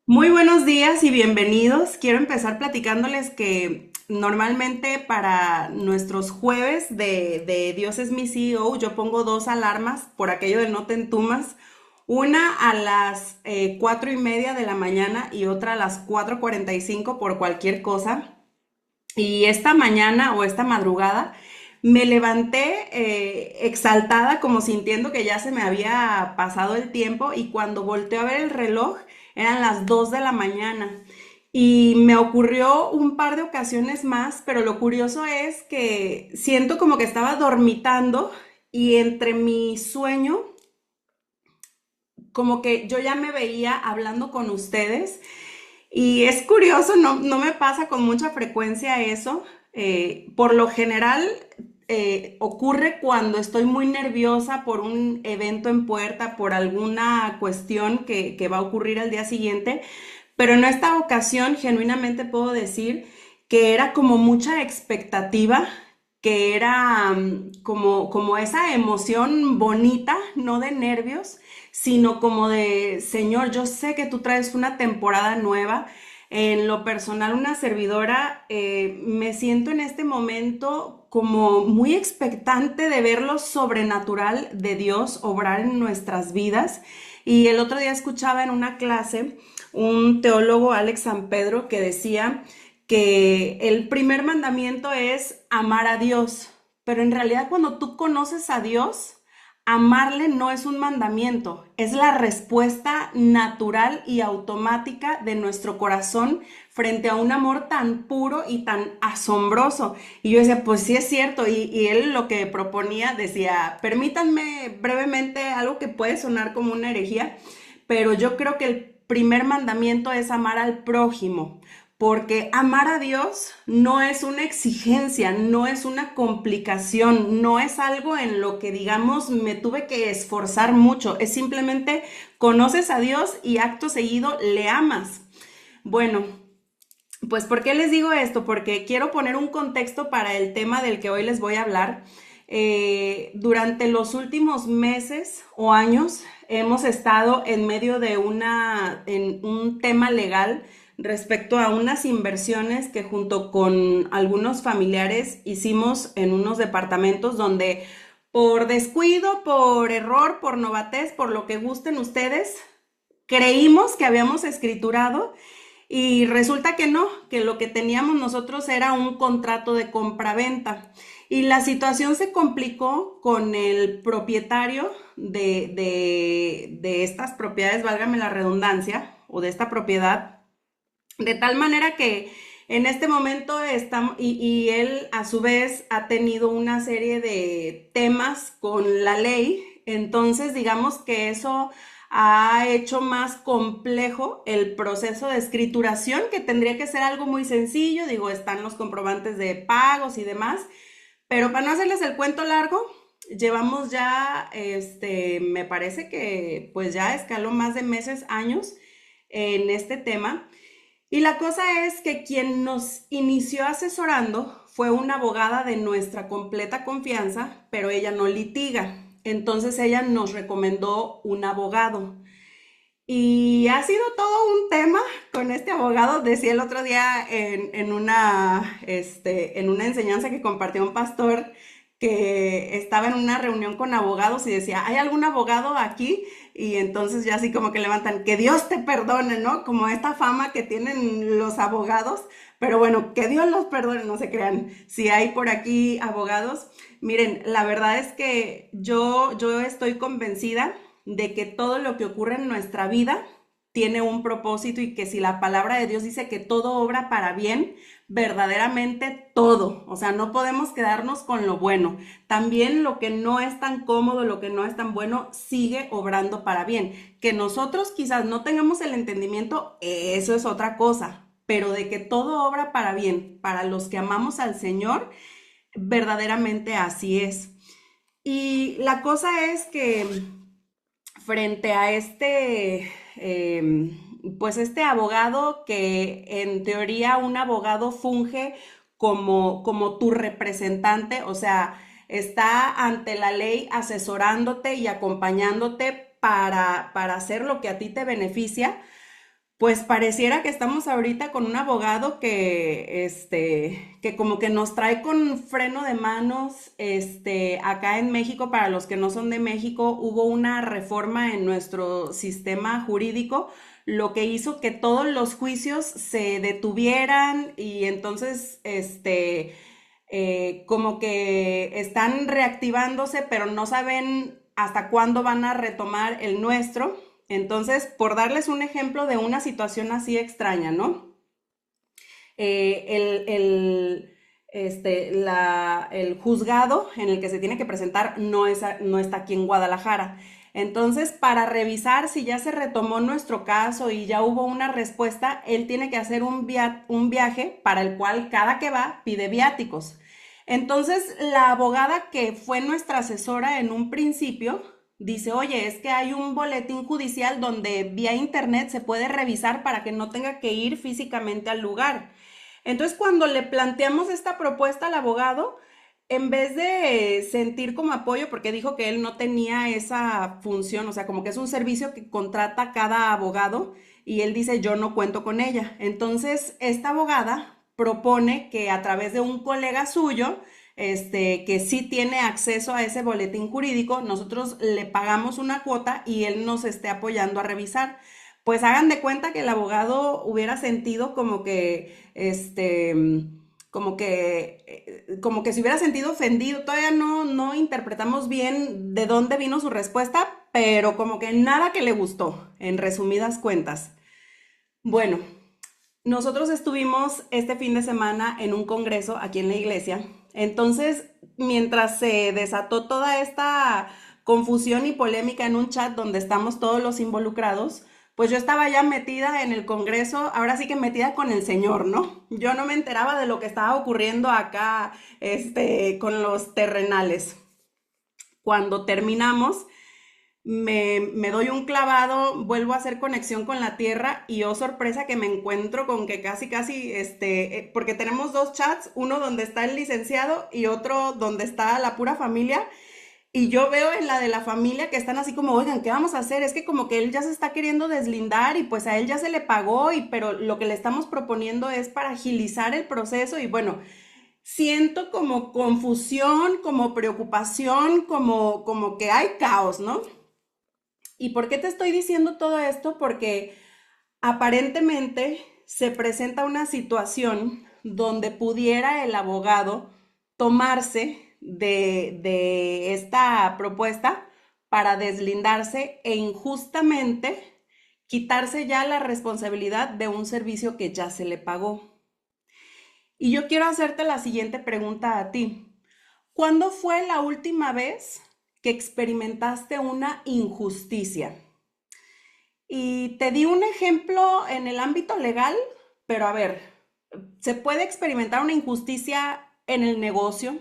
Muy buenos días y bienvenidos. Quiero empezar platicándoles que normalmente para nuestros jueves de Dios es mi CEO, yo pongo dos alarmas por aquello de no te entumas. Una a las 4:30 de la mañana y otra a las 4:45 por cualquier cosa. Y esta mañana o esta madrugada me levanté exaltada, como sintiendo que ya se me había pasado el tiempo, y cuando volteé a ver el reloj eran las 2 de la mañana. Y me ocurrió un par de ocasiones más, pero lo curioso es que siento como que estaba dormitando y entre mi sueño, como que yo ya me veía hablando con ustedes. Y es curioso, no me pasa con mucha frecuencia eso. Por lo general ocurre cuando estoy muy nerviosa por un evento en puerta, por alguna cuestión que va a ocurrir al día siguiente. Pero en esta ocasión, genuinamente puedo decir que era como mucha expectativa, que era como esa emoción bonita, no de nervios, sino como de, Señor, yo sé que tú traes una temporada nueva. En lo personal, una servidora, me siento en este momento como muy expectante de ver lo sobrenatural de Dios obrar en nuestras vidas. Y el otro día escuchaba en una clase un teólogo, Alex San Pedro, que decía que el primer mandamiento es amar a Dios, pero en realidad cuando tú conoces a Dios, amarle no es un mandamiento, es la respuesta natural y automática de nuestro corazón frente a un amor tan puro y tan asombroso. Y yo decía, pues sí es cierto, y él lo que proponía decía, permítanme brevemente algo que puede sonar como una herejía, pero yo creo que el primer mandamiento es amar al prójimo, porque amar a Dios no es una exigencia, no es una complicación, no es algo en lo que digamos me tuve que esforzar mucho, es simplemente conoces a Dios y acto seguido le amas. Bueno, pues ¿por qué les digo esto? Porque quiero poner un contexto para el tema del que hoy les voy a hablar. Durante los últimos meses o años hemos estado en medio de en un tema legal respecto a unas inversiones que junto con algunos familiares hicimos en unos departamentos donde por descuido, por error, por novatez, por lo que gusten ustedes, creímos que habíamos escriturado y resulta que no, que lo que teníamos nosotros era un contrato de compraventa. Y la situación se complicó con el propietario de estas propiedades, válgame la redundancia, o de esta propiedad, de tal manera que en este momento estamos, y él a su vez ha tenido una serie de temas con la ley, entonces digamos que eso ha hecho más complejo el proceso de escrituración, que tendría que ser algo muy sencillo, digo, están los comprobantes de pagos y demás, pero para no hacerles el cuento largo, llevamos ya, me parece que pues ya escaló más de meses, años en este tema. Y la cosa es que quien nos inició asesorando fue una abogada de nuestra completa confianza, pero ella no litiga. Entonces ella nos recomendó un abogado. Y ha sido todo un tema con este abogado. Decía el otro día en una enseñanza que compartió un pastor que estaba en una reunión con abogados y decía, ¿hay algún abogado aquí? Y entonces ya así como que levantan, que Dios te perdone, ¿no? Como esta fama que tienen los abogados. Pero bueno, que Dios los perdone, no se crean. Si hay por aquí abogados, miren, la verdad es que yo estoy convencida de que todo lo que ocurre en nuestra vida tiene un propósito, y que si la palabra de Dios dice que todo obra para bien, verdaderamente todo, o sea, no podemos quedarnos con lo bueno. También lo que no es tan cómodo, lo que no es tan bueno, sigue obrando para bien. Que nosotros quizás no tengamos el entendimiento, eso es otra cosa, pero de que todo obra para bien, para los que amamos al Señor, verdaderamente así es. Y la cosa es que frente a pues este abogado, que en teoría un abogado funge como tu representante, o sea, está ante la ley asesorándote y acompañándote para hacer lo que a ti te beneficia, Pues pareciera que estamos ahorita con un abogado que como que nos trae con freno de manos. Acá en México, para los que no son de México, hubo una reforma en nuestro sistema jurídico, lo que hizo que todos los juicios se detuvieran y entonces, como que están reactivándose, pero no saben hasta cuándo van a retomar el nuestro. Entonces, por darles un ejemplo de una situación así extraña, ¿no? El juzgado en el que se tiene que presentar no está aquí en Guadalajara. Entonces, para revisar si ya se retomó nuestro caso y ya hubo una respuesta, él tiene que hacer un viaje para el cual cada que va pide viáticos. Entonces, la abogada que fue nuestra asesora en un principio dice, oye, es que hay un boletín judicial donde vía internet se puede revisar para que no tenga que ir físicamente al lugar. Entonces, cuando le planteamos esta propuesta al abogado, en vez de sentir como apoyo, porque dijo que él no tenía esa función, o sea, como que es un servicio que contrata cada abogado y él dice, yo no cuento con ella. Entonces, esta abogada propone que a través de un colega suyo, que sí tiene acceso a ese boletín jurídico, nosotros le pagamos una cuota y él nos esté apoyando a revisar. Pues hagan de cuenta que el abogado hubiera sentido como que se hubiera sentido ofendido. Todavía no interpretamos bien de dónde vino su respuesta, pero como que nada que le gustó, en resumidas cuentas. Bueno, nosotros estuvimos este fin de semana en un congreso aquí en la iglesia. Entonces, mientras se desató toda esta confusión y polémica en un chat donde estamos todos los involucrados, pues yo estaba ya metida en el congreso, ahora sí que metida con el señor, ¿no? Yo no me enteraba de lo que estaba ocurriendo acá, con los terrenales. Cuando terminamos, me doy un clavado, vuelvo a hacer conexión con la tierra y oh sorpresa que me encuentro con que casi, porque tenemos dos chats, uno donde está el licenciado y otro donde está la pura familia. Y yo veo en la de la familia que están así como, oigan, ¿qué vamos a hacer? Es que como que él ya se está queriendo deslindar y pues a él ya se le pagó, pero lo que le estamos proponiendo es para agilizar el proceso y bueno, siento como confusión, como preocupación, como que hay caos, ¿no? ¿Y por qué te estoy diciendo todo esto? Porque aparentemente se presenta una situación donde pudiera el abogado tomarse de esta propuesta para deslindarse e injustamente quitarse ya la responsabilidad de un servicio que ya se le pagó. Y yo quiero hacerte la siguiente pregunta a ti. ¿Cuándo fue la última vez que experimentaste una injusticia? Y te di un ejemplo en el ámbito legal, pero a ver, se puede experimentar una injusticia en el negocio,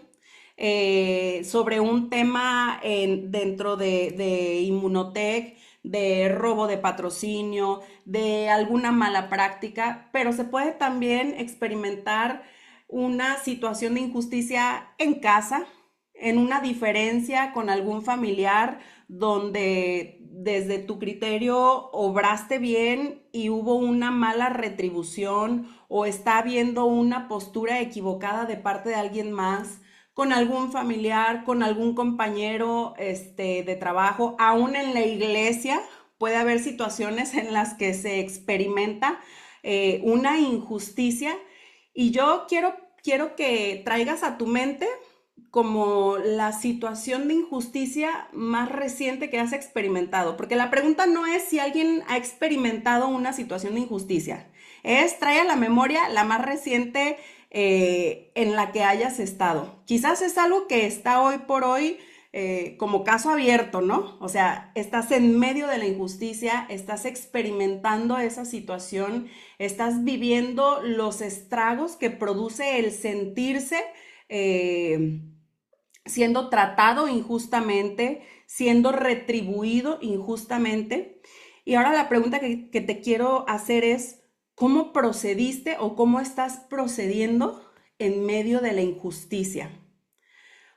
sobre un tema dentro de Inmunotech, de robo de patrocinio, de alguna mala práctica, pero se puede también experimentar una situación de injusticia en casa, en una diferencia con algún familiar donde desde tu criterio obraste bien y hubo una mala retribución o está habiendo una postura equivocada de parte de alguien más, con algún familiar, con algún compañero de trabajo, aún en la iglesia puede haber situaciones en las que se experimenta una injusticia y yo quiero que traigas a tu mente como la situación de injusticia más reciente que has experimentado, porque la pregunta no es si alguien ha experimentado una situación de injusticia, es trae a la memoria la más reciente en la que hayas estado. Quizás es algo que está hoy por hoy como caso abierto, ¿no? O sea, estás en medio de la injusticia, estás experimentando esa situación, estás viviendo los estragos que produce el sentirse eh, siendo tratado injustamente, siendo retribuido injustamente. Y ahora la pregunta que te quiero hacer es, ¿cómo procediste o cómo estás procediendo en medio de la injusticia?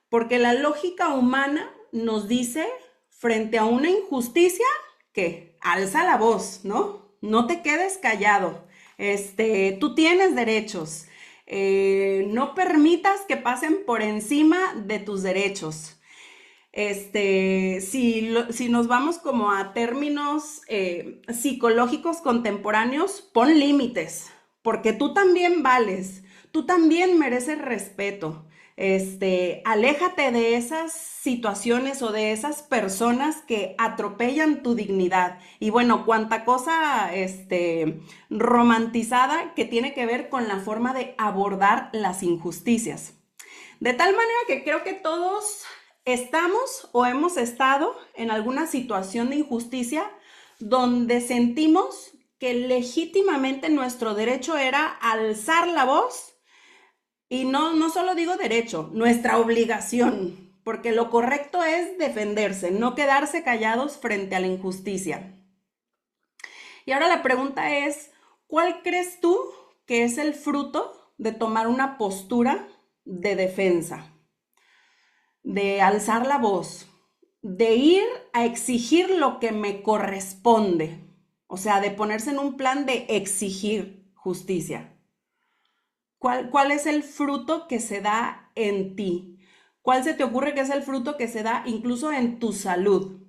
Porque la lógica humana nos dice, frente a una injusticia, que alza la voz, ¿no? no te quedes callado. Tú tienes derechos. No permitas que pasen por encima de tus derechos. Si nos vamos como a términos psicológicos contemporáneos, pon límites, porque tú también vales, tú también mereces respeto. Aléjate de esas situaciones o de esas personas que atropellan tu dignidad. Y bueno, cuánta cosa, romantizada que tiene que ver con la forma de abordar las injusticias. De tal manera que creo que todos estamos o hemos estado en alguna situación de injusticia donde sentimos que legítimamente nuestro derecho era alzar la voz y no solo digo derecho, nuestra obligación, porque lo correcto es defenderse, no quedarse callados frente a la injusticia. Y ahora la pregunta es, ¿cuál crees tú que es el fruto de tomar una postura de defensa, de alzar la voz, de ir a exigir lo que me corresponde? O sea, de ponerse en un plan de exigir justicia. ¿Cuál es el fruto que se da en ti? ¿Cuál se te ocurre que es el fruto que se da incluso en tu salud?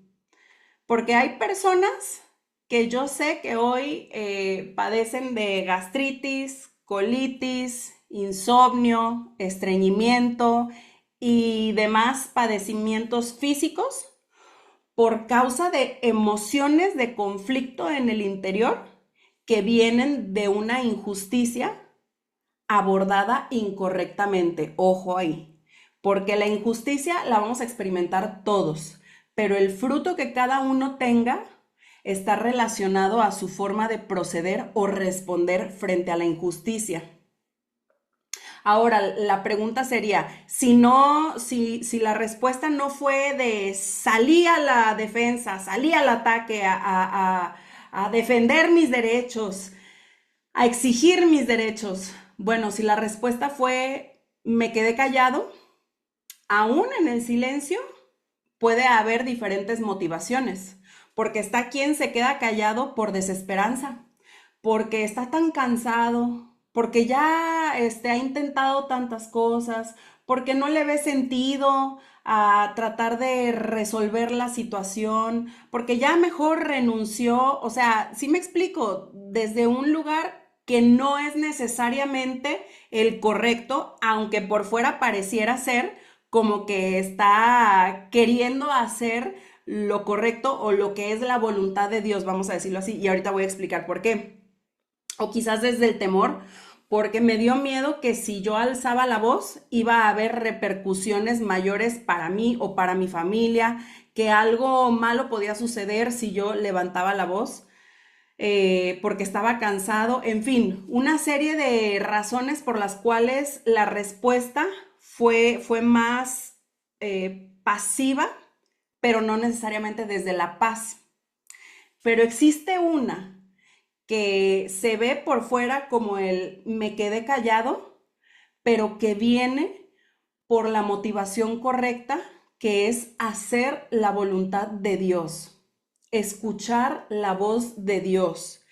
Porque hay personas que yo sé que hoy padecen de gastritis, colitis, insomnio, estreñimiento y demás padecimientos físicos por causa de emociones de conflicto en el interior que vienen de una injusticia abordada incorrectamente. Ojo ahí, porque la injusticia la vamos a experimentar todos, pero el fruto que cada uno tenga está relacionado a su forma de proceder o responder frente a la injusticia. Ahora, la pregunta sería, si la respuesta no fue de salí a la defensa, salí al ataque, a defender mis derechos, a exigir mis derechos. Bueno, si la respuesta fue me quedé callado, aún en el silencio puede haber diferentes motivaciones, porque está quien se queda callado por desesperanza, porque está tan cansado, porque ya ha intentado tantas cosas, porque no le ve sentido a tratar de resolver la situación, porque ya mejor renunció. O sea, sí me explico, desde un lugar que no es necesariamente el correcto, aunque por fuera pareciera ser como que está queriendo hacer lo correcto o lo que es la voluntad de Dios, vamos a decirlo así, y ahorita voy a explicar por qué. O quizás desde el temor, porque me dio miedo que si yo alzaba la voz iba a haber repercusiones mayores para mí o para mi familia, que algo malo podía suceder si yo levantaba la voz, porque estaba cansado, en fin, una serie de razones por las cuales la respuesta fue más pasiva, pero no necesariamente desde la paz. Pero existe una que se ve por fuera como el me quedé callado, pero que viene por la motivación correcta, que es hacer la voluntad de Dios, escuchar la voz de Dios,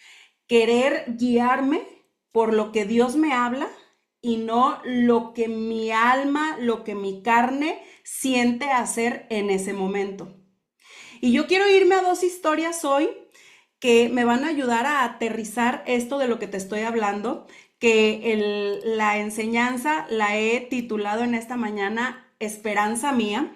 querer guiarme por lo que Dios me habla y no lo que mi alma, lo que mi carne siente hacer en ese momento. Y yo quiero irme a dos historias hoy que me van a ayudar a aterrizar esto de lo que te estoy hablando, que la enseñanza la he titulado en esta mañana Esperanza Mía,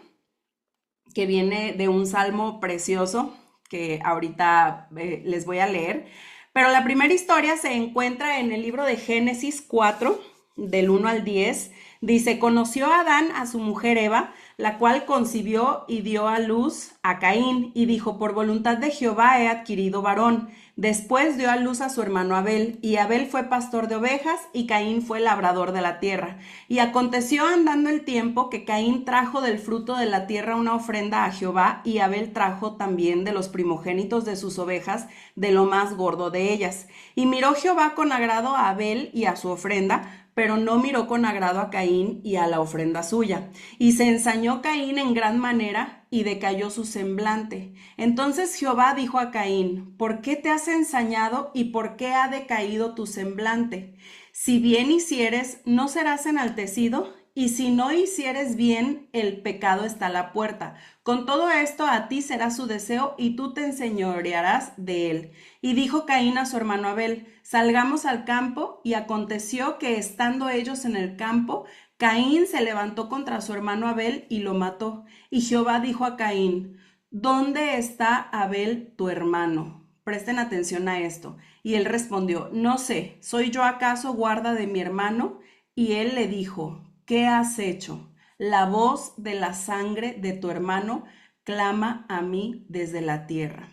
que viene de un salmo precioso que ahorita les voy a leer. Pero la primera historia se encuentra en el libro de Génesis 4, del 1 al 10. Dice, conoció Adán a su mujer Eva, la cual concibió y dio a luz a Caín, y dijo, por voluntad de Jehová he adquirido varón. Después dio a luz a su hermano Abel, y Abel fue pastor de ovejas, y Caín fue labrador de la tierra. Y aconteció andando el tiempo que Caín trajo del fruto de la tierra una ofrenda a Jehová, y Abel trajo también de los primogénitos de sus ovejas, de lo más gordo de ellas. Y miró Jehová con agrado a Abel y a su ofrenda, pero no miró con agrado a Caín y a la ofrenda suya. Y se ensañó Caín en gran manera y decayó su semblante. Entonces Jehová dijo a Caín: ¿Por qué te has ensañado y por qué ha decaído tu semblante? Si bien hicieres, ¿no serás enaltecido? Y si no hicieres bien, el pecado está a la puerta. Con todo esto a ti será su deseo y tú te enseñorearás de él. Y dijo Caín a su hermano Abel: Salgamos al campo. Y aconteció que estando ellos en el campo, Caín se levantó contra su hermano Abel y lo mató. Y Jehová dijo a Caín: ¿Dónde está Abel tu hermano? Presten atención a esto. Y él respondió: No sé, ¿soy yo acaso guarda de mi hermano? Y él le dijo: ¿Qué has hecho? La voz de la sangre de tu hermano clama a mí desde la tierra.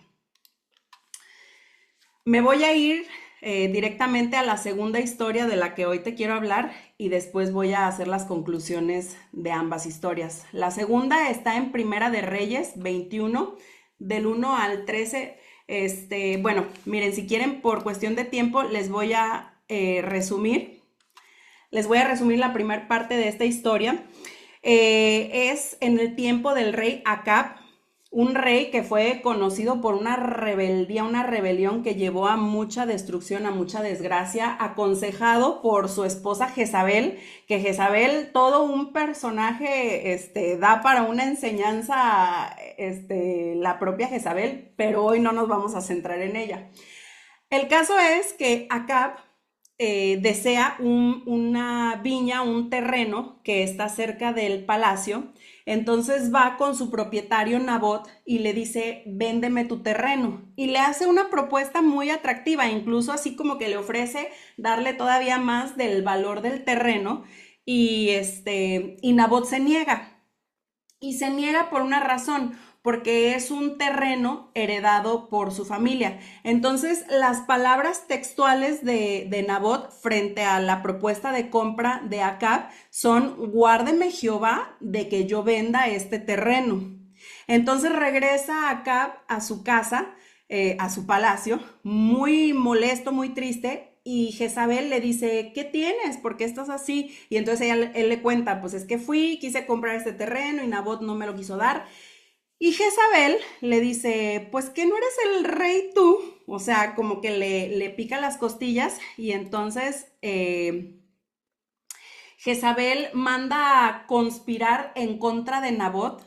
Me voy a ir directamente a la segunda historia de la que hoy te quiero hablar y después voy a hacer las conclusiones de ambas historias. La segunda está en Primera de Reyes 21, del 1 al 13. Bueno, miren, si quieren, por cuestión de tiempo, les voy a resumir. Les voy a resumir la primera parte de esta historia. Es en el tiempo del rey Acab, un rey que fue conocido por una rebeldía, una rebelión que llevó a mucha destrucción, a mucha desgracia, aconsejado por su esposa Jezabel, que Jezabel, todo un personaje, da para una enseñanza, la propia Jezabel, pero hoy no nos vamos a centrar en ella. El caso es que Acab desea una viña, un terreno que está cerca del palacio. Entonces va con su propietario Nabot y le dice: véndeme tu terreno. Y le hace una propuesta muy atractiva, incluso así como que le ofrece darle todavía más del valor del terreno. Y Nabot se niega. Y se niega por una razón, porque es un terreno heredado por su familia. Entonces, las palabras textuales de Nabot frente a la propuesta de compra de Acab son: guárdeme Jehová de que yo venda este terreno. Entonces regresa Acab a su casa, a su palacio, muy molesto, muy triste, y Jezabel le dice: ¿qué tienes? ¿Por qué estás así? Y entonces él le cuenta: pues es que quise comprar este terreno y Nabot no me lo quiso dar. Y Jezabel le dice: pues que no eres el rey tú. O sea, como que le pica las costillas y entonces Jezabel manda a conspirar en contra de Nabot.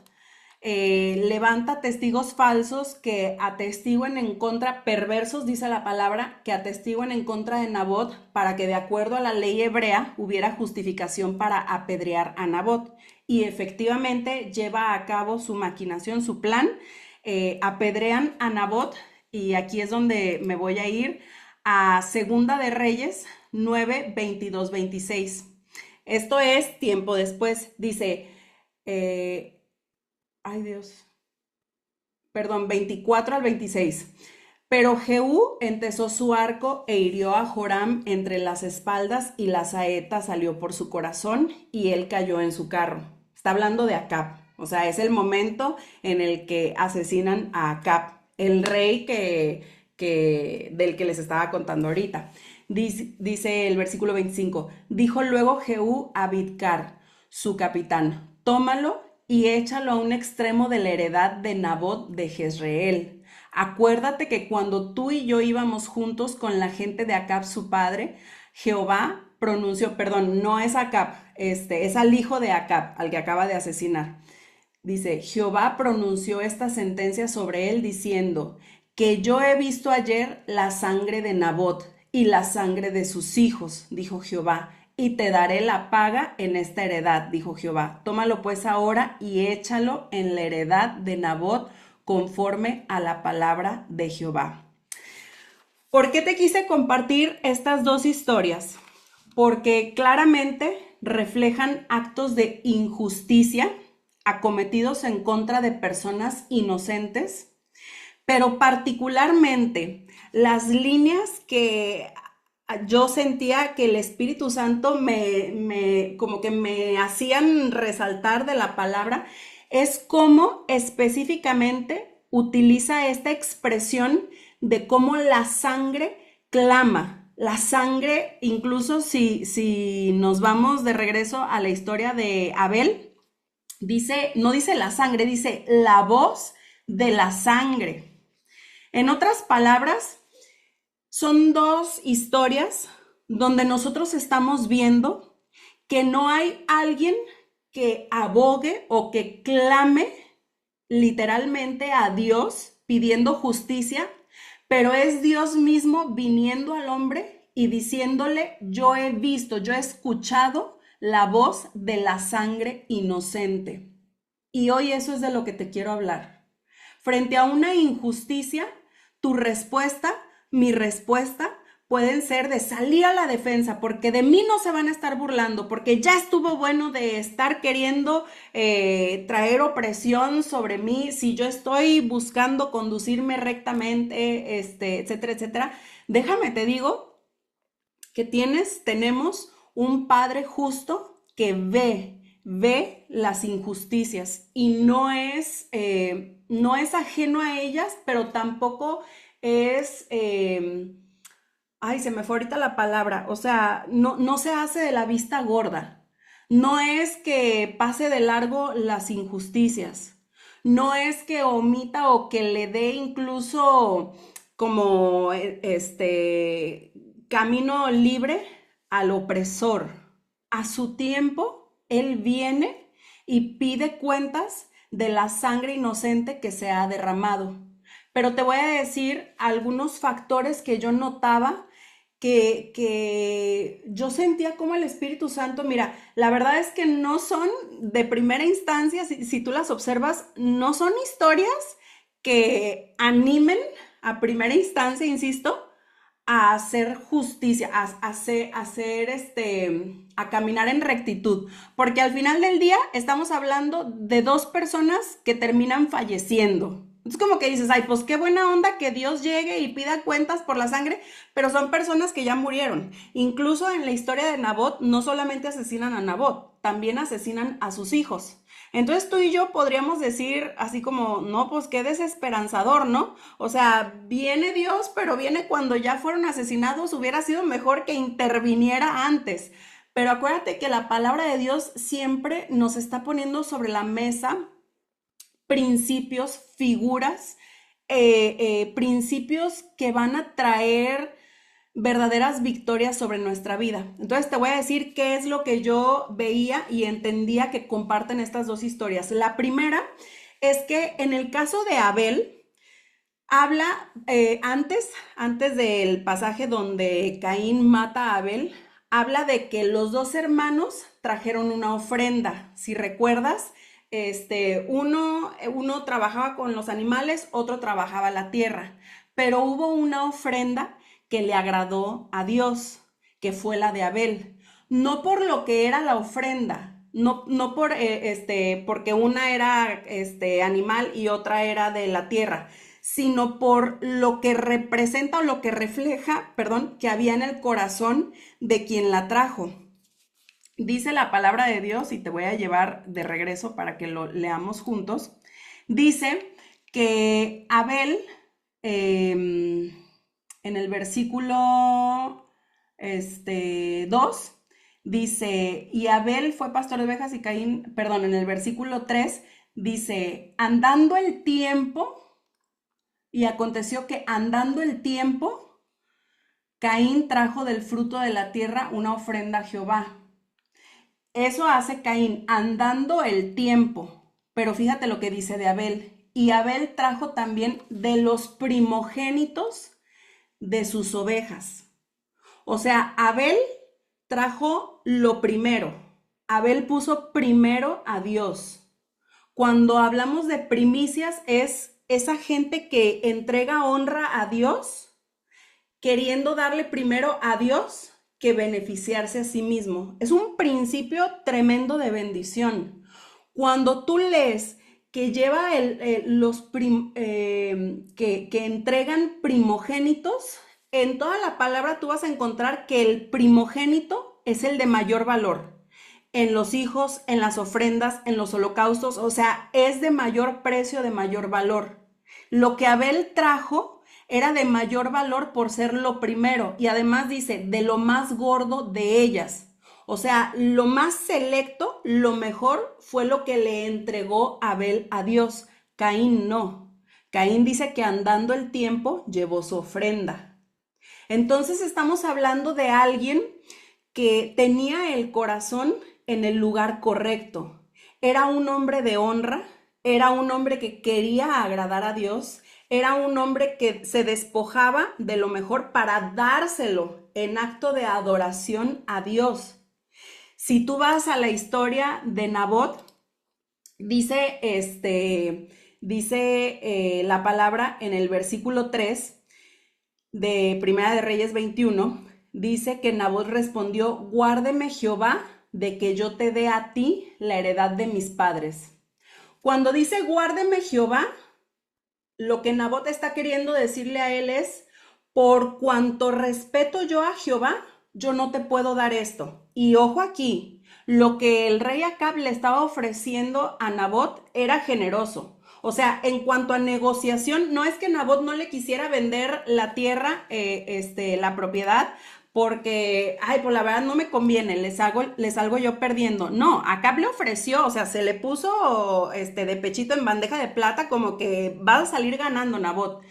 Levanta testigos falsos que atestiguen en contra, perversos dice la palabra, que atestiguen en contra de Nabot, para que de acuerdo a la ley hebrea hubiera justificación para apedrear a Nabot. Y efectivamente lleva a cabo su maquinación, su plan. Apedrean a Nabot, y aquí es donde me voy a ir a Segunda de Reyes 9, 22, 26. Esto es tiempo después. Dice, ay Dios, perdón, 24 al 26. Pero Jehú entesó su arco e hirió a Joram entre las espaldas, y la saeta salió por su corazón y él cayó en su carro. Está hablando de Acab, o sea, es el momento en el que asesinan a Acab, el rey del que les estaba contando ahorita. Dice el versículo 25: dijo luego Jehú a Bidkar, su capitán: tómalo y échalo a un extremo de la heredad de Nabot de Jezreel. Acuérdate que cuando tú y yo íbamos juntos con la gente de Acab su padre, Jehová pronunció, perdón, no es Acab, es al hijo de Acab, al que acaba de asesinar. Dice: Jehová pronunció esta sentencia sobre él diciendo: que yo he visto ayer la sangre de Nabot y la sangre de sus hijos, dijo Jehová, y te daré la paga en esta heredad, dijo Jehová. Tómalo pues ahora y échalo en la heredad de Nabot conforme a la palabra de Jehová. ¿Por qué te quise compartir estas dos historias? Porque claramente reflejan actos de injusticia acometidos en contra de personas inocentes, pero particularmente las líneas que yo sentía que el Espíritu Santo como que me hacían resaltar de la palabra, es cómo específicamente utiliza esta expresión de cómo la sangre clama. la sangre, incluso si nos vamos de regreso a la historia de Abel, dice, no dice la sangre, dice la voz de la sangre. En otras palabras, son dos historias donde nosotros estamos viendo que no hay alguien que abogue o que clame literalmente a Dios pidiendo justicia, pero es Dios mismo viniendo al hombre y diciéndole, yo he visto, yo he escuchado la voz de la sangre inocente. Y hoy eso es de lo que te quiero hablar. Frente a una injusticia, tu respuesta, mi respuesta, pueden ser de salir a la defensa, porque de mí no se van a estar burlando, porque ya estuvo bueno de estar queriendo traer opresión sobre mí, si yo estoy buscando conducirme rectamente, etcétera, etcétera. Déjame te digo que tenemos un Padre justo que ve las injusticias y no es ajeno a ellas, pero tampoco es, ay, se me fue ahorita la palabra, o sea, no se hace de la vista gorda, no es que pase de largo las injusticias, no es que omita o que le dé incluso como camino libre al opresor. A su tiempo, Él viene y pide cuentas de la sangre inocente que se ha derramado. Pero te voy a decir algunos factores que yo notaba que yo sentía como el Espíritu Santo, mira, la verdad es que no son de primera instancia, si tú las observas, no son historias que animen a primera instancia, insisto, a hacer justicia, a caminar en rectitud, porque al final del día estamos hablando de dos personas que terminan falleciendo. Es como que dices, ay, pues qué buena onda que Dios llegue y pida cuentas por la sangre, pero son personas que ya murieron. Incluso en la historia de Nabot, no solamente asesinan a Nabot, también asesinan a sus hijos. Entonces tú y yo podríamos decir así como, no, pues qué desesperanzador, ¿no? O sea, viene Dios, pero viene cuando ya fueron asesinados, hubiera sido mejor que interviniera antes. Pero acuérdate que la palabra de Dios siempre nos está poniendo sobre la mesa principios, figuras, principios que van a traer verdaderas victorias sobre nuestra vida. Entonces te voy a decir qué es lo que yo veía y entendía que comparten estas dos historias. La primera es que en el caso de Abel, habla antes del pasaje donde Caín mata a Abel, habla de que los dos hermanos trajeron una ofrenda. Si recuerdas, uno trabajaba con los animales, otro trabajaba la tierra, pero hubo una ofrenda que le agradó a Dios, que fue la de Abel. No por lo que era la ofrenda, no por porque una era animal y otra era de la tierra, sino por lo que representa o lo que refleja, perdón, que había en el corazón de quien la trajo. Dice la palabra de Dios, y te voy a llevar de regreso para que lo leamos juntos. Dice que Abel, en el versículo 2, dice, y Abel fue pastor de ovejas y Caín, perdón, en el versículo 3, dice, andando el tiempo, y aconteció que andando el tiempo, Caín trajo del fruto de la tierra una ofrenda a Jehová. Eso hace Caín andando el tiempo. Pero fíjate lo que dice de Abel. Y Abel trajo también de los primogénitos de sus ovejas. O sea, Abel trajo lo primero. Abel puso primero a Dios. Cuando hablamos de primicias es esa gente que entrega honra a Dios, queriendo darle primero a Dios que beneficiarse a sí mismo. Es un principio tremendo de bendición. Cuando tú lees que lleva que entregan primogénitos, en toda la palabra tú vas a encontrar que el primogénito es el de mayor valor. En los hijos, en las ofrendas, en los holocaustos, o sea, es de mayor precio, de mayor valor. Lo que Abel trajo era de mayor valor por ser lo primero. Y además dice, de lo más gordo de ellas. O sea, lo más selecto, lo mejor fue lo que le entregó Abel a Dios. Caín no. Caín dice que andando el tiempo llevó su ofrenda. Entonces estamos hablando de alguien que tenía el corazón en el lugar correcto. Era un hombre de honra, era un hombre que quería agradar a Dios, era un hombre que se despojaba de lo mejor para dárselo en acto de adoración a Dios. Si tú vas a la historia de Nabot, dice, la palabra en el versículo 3 de Primera de Reyes 21, dice que Nabot respondió, guárdeme Jehová de que yo te dé a ti la heredad de mis padres. Cuando dice guárdeme Jehová, lo que Nabot está queriendo decirle a él es, por cuanto respeto yo a Jehová, yo no te puedo dar esto. Y ojo aquí, lo que el rey Acab le estaba ofreciendo a Nabot era generoso. O sea, en cuanto a negociación, no es que Nabot no le quisiera vender la tierra, la propiedad, porque, ay, pues la verdad no me conviene, les salgo yo perdiendo. No, Acab le ofreció, o sea, se le puso de pechito en bandeja de plata, como que vas a salir ganando, Nabot.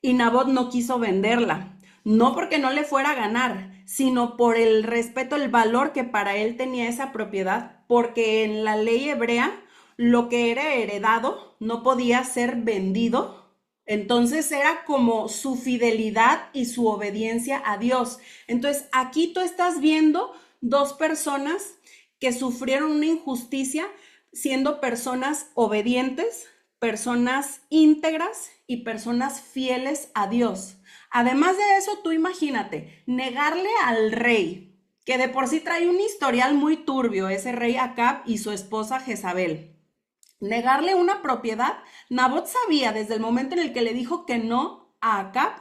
Y Nabot no quiso venderla, no porque no le fuera a ganar, sino por el respeto, el valor que para él tenía esa propiedad, porque en la ley hebrea lo que era heredado no podía ser vendido. Entonces era como su fidelidad y su obediencia a Dios. Entonces aquí tú estás viendo dos personas que sufrieron una injusticia siendo personas obedientes, personas íntegras y personas fieles a Dios. Además de eso, tú imagínate, negarle al rey, que de por sí trae un historial muy turbio, ese rey Acab y su esposa Jezabel. Negarle una propiedad, Nabot sabía desde el momento en el que le dijo que no a Acab,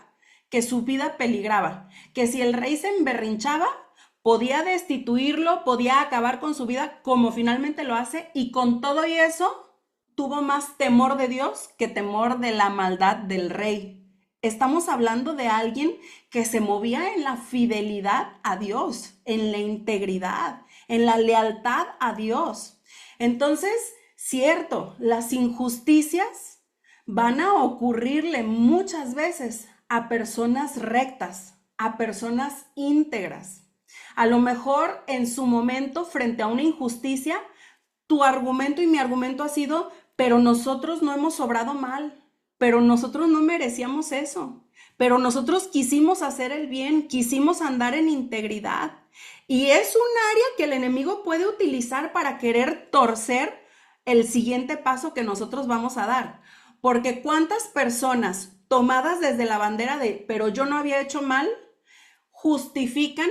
que su vida peligraba, que si el rey se emberrinchaba, podía destituirlo, podía acabar con su vida como finalmente lo hace, y con todo y eso tuvo más temor de Dios que temor de la maldad del rey. Estamos hablando de alguien que se movía en la fidelidad a Dios, en la integridad, en la lealtad a Dios. Entonces, cierto, las injusticias van a ocurrirle muchas veces a personas rectas, a personas íntegras. A lo mejor en su momento, frente a una injusticia, tu argumento y mi argumento ha sido, pero nosotros no hemos obrado mal, pero nosotros no merecíamos eso, pero nosotros quisimos hacer el bien, quisimos andar en integridad. Y es un área que el enemigo puede utilizar para querer torcer el siguiente paso que nosotros vamos a dar. Porque cuántas personas tomadas desde la bandera de, pero yo no había hecho mal, justifican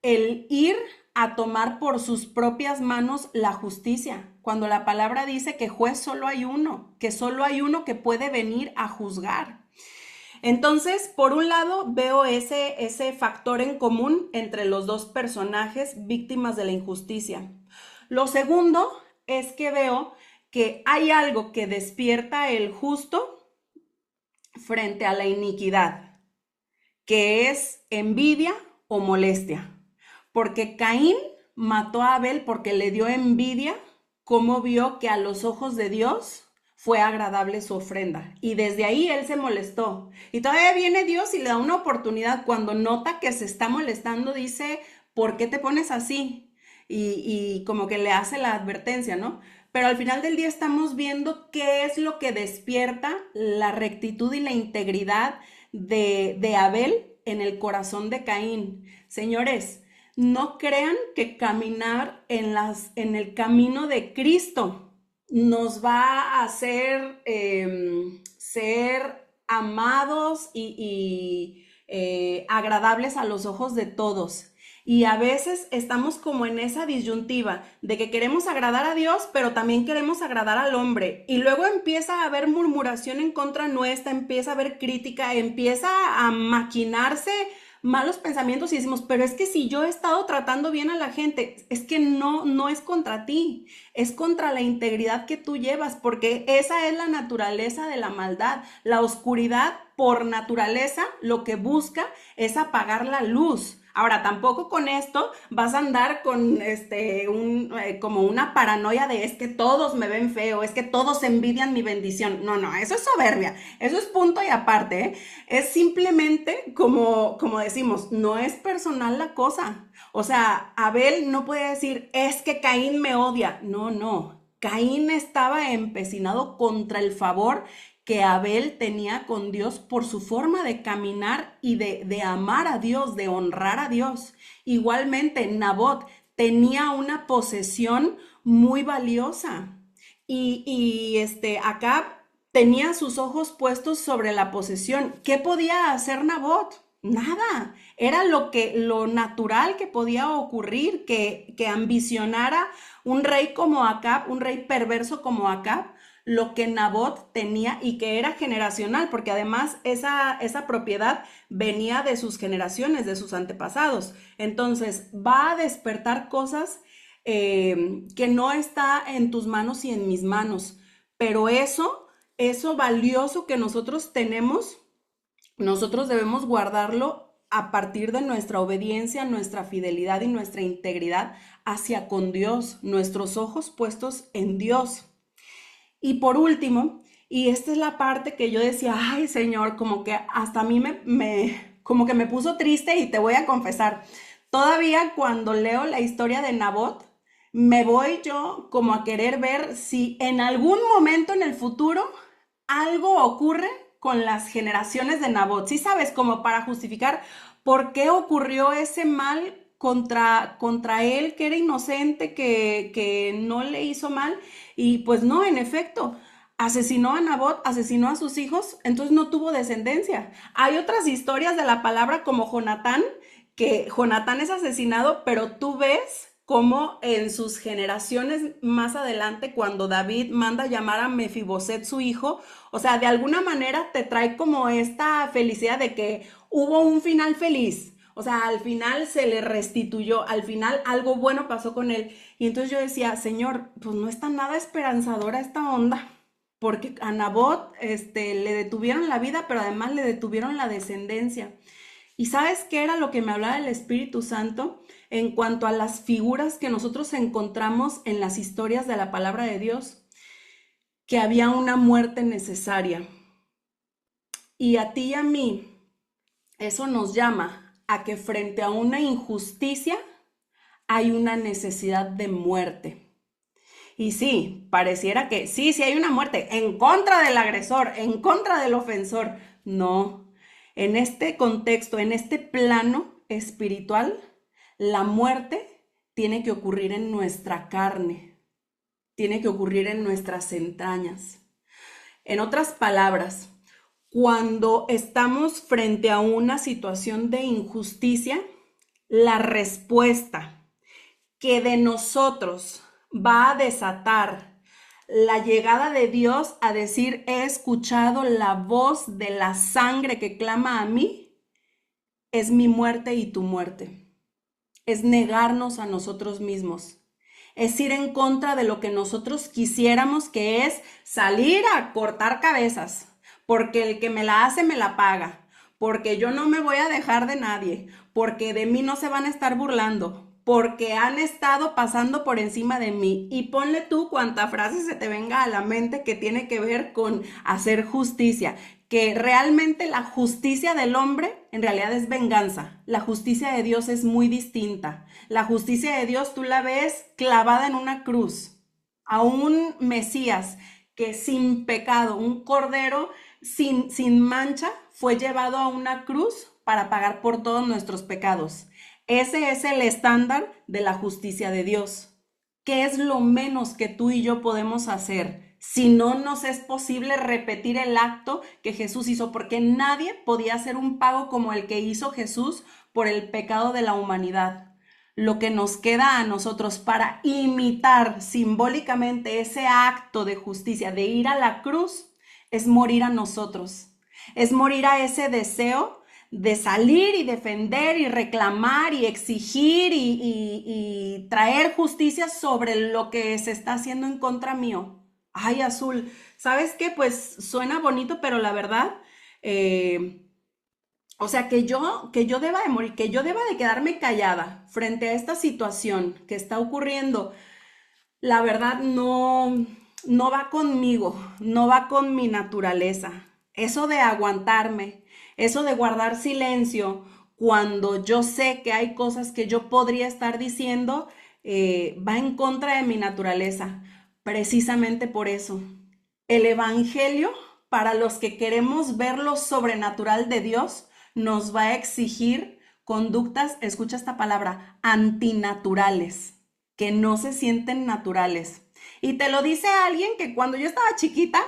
el ir a tomar por sus propias manos la justicia, cuando la palabra dice que juez solo hay uno, que solo hay uno que puede venir a juzgar. Entonces, por un lado, veo ese factor en común entre los dos personajes víctimas de la injusticia. Lo segundo es que veo que hay algo que despierta el justo frente a la iniquidad, que es envidia o molestia. Porque Caín mató a Abel porque le dio envidia cómo vio que a los ojos de Dios fue agradable su ofrenda. Y desde ahí él se molestó. Y todavía viene Dios y le da una oportunidad. Cuando nota que se está molestando, dice, ¿por qué te pones así? Y como que le hace la advertencia, ¿no? Pero al final del día estamos viendo qué es lo que despierta la rectitud y la integridad de Abel en el corazón de Caín. Señores, no crean que caminar en el camino de Cristo nos va a hacer ser amados y agradables a los ojos de todos. Y a veces estamos como en esa disyuntiva de que queremos agradar a Dios, pero también queremos agradar al hombre. Y luego empieza a haber murmuración en contra nuestra, empieza a haber crítica, empieza a maquinarse malos pensamientos y decimos, pero es que si yo he estado tratando bien a la gente, es que no es contra ti, es contra la integridad que tú llevas, porque esa es la naturaleza de la maldad. La oscuridad por naturaleza lo que busca es apagar la luz. Ahora, tampoco con esto vas a andar con como una paranoia de es que todos me ven feo, es que todos envidian mi bendición. No, no, eso es soberbia, eso es punto y aparte, ¿eh? Es simplemente como decimos, no es personal la cosa. O sea, Abel no puede decir, es que Caín me odia. No, no. Caín estaba empecinado contra el favor que Abel tenía con Dios por su forma de caminar y de amar a Dios, de honrar a Dios. Igualmente, Nabot tenía una posesión muy valiosa y Acab tenía sus ojos puestos sobre la posesión. ¿Qué podía hacer Nabot? Nada. Era lo natural que podía ocurrir, que ambicionara un rey como Acab, un rey perverso como Acab, lo que Nabot tenía y que era generacional, porque además esa propiedad venía de sus generaciones, de sus antepasados. Entonces va a despertar cosas que no está en tus manos y en mis manos, pero eso valioso que nosotros tenemos, nosotros debemos guardarlo a partir de nuestra obediencia, nuestra fidelidad y nuestra integridad hacia con Dios, nuestros ojos puestos en Dios. Y por último, y esta es la parte que yo decía, ay Señor, como que hasta a mí como que me puso triste y te voy a confesar, todavía cuando leo la historia de Nabot, me voy yo como a querer ver si en algún momento en el futuro algo ocurre con las generaciones de Nabot. Sí sabes, como para justificar por qué ocurrió ese mal contra él, que era inocente, que no le hizo mal. Y pues no, en efecto, asesinó a Nabot, asesinó a sus hijos, entonces no tuvo descendencia. Hay otras historias de la palabra como Jonatán, que Jonatán es asesinado, pero tú ves cómo en sus generaciones más adelante, cuando David manda llamar a Mefiboset su hijo, o sea, de alguna manera te trae como esta felicidad de que hubo un final feliz. O sea, al final se le restituyó, al final algo bueno pasó con él. Y entonces yo decía, Señor, pues no está nada esperanzadora esta onda, porque a Nabot le detuvieron la vida, pero además le detuvieron la descendencia. ¿Y sabes qué era lo que me hablaba el Espíritu Santo en cuanto a las figuras que nosotros encontramos en las historias de la palabra de Dios? Que había una muerte necesaria. Y a ti y a mí, eso nos llama a que frente a una injusticia hay una necesidad de muerte. Y sí, pareciera que sí hay una muerte en contra del agresor, en contra del ofensor. No, en este contexto, en este plano espiritual, la muerte tiene que ocurrir en nuestra carne, tiene que ocurrir en nuestras entrañas. En otras palabras, cuando estamos frente a una situación de injusticia, la respuesta que de nosotros va a desatar la llegada de Dios a decir, he escuchado la voz de la sangre que clama a mí, es mi muerte y tu muerte. Es negarnos a nosotros mismos. Es ir en contra de lo que nosotros quisiéramos, que es salir a cortar cabezas, porque el que me la hace me la paga, porque yo no me voy a dejar de nadie, porque de mí no se van a estar burlando, porque han estado pasando por encima de mí. Y ponle tú cuanta frase se te venga a la mente que tiene que ver con hacer justicia, que realmente la justicia del hombre en realidad es venganza. La justicia de Dios es muy distinta. La justicia de Dios tú la ves clavada en una cruz, a un Mesías que sin pecado, un cordero sin mancha, fue llevado a una cruz para pagar por todos nuestros pecados. Ese es el estándar de la justicia de Dios. ¿Qué es lo menos que tú y yo podemos hacer si no nos es posible repetir el acto que Jesús hizo? Porque nadie podía hacer un pago como el que hizo Jesús por el pecado de la humanidad. Lo que nos queda a nosotros para imitar simbólicamente ese acto de justicia, de ir a la cruz, es morir a nosotros. Es morir a ese deseo de salir y defender y reclamar y exigir y traer justicia sobre lo que se está haciendo en contra mío. Ay, Azul, ¿sabes qué? Pues suena bonito, pero la verdad, Eh, o sea, que yo deba de morir, que yo deba de quedarme callada frente a esta situación que está ocurriendo, la verdad no va conmigo, no va con mi naturaleza. Eso de aguantarme, eso de guardar silencio cuando yo sé que hay cosas que yo podría estar diciendo, va en contra de mi naturaleza. Precisamente por eso. El Evangelio, para los que queremos ver lo sobrenatural de Dios, nos va a exigir conductas, escucha esta palabra, antinaturales, que no se sienten naturales. Y te lo dice alguien que cuando yo estaba chiquita,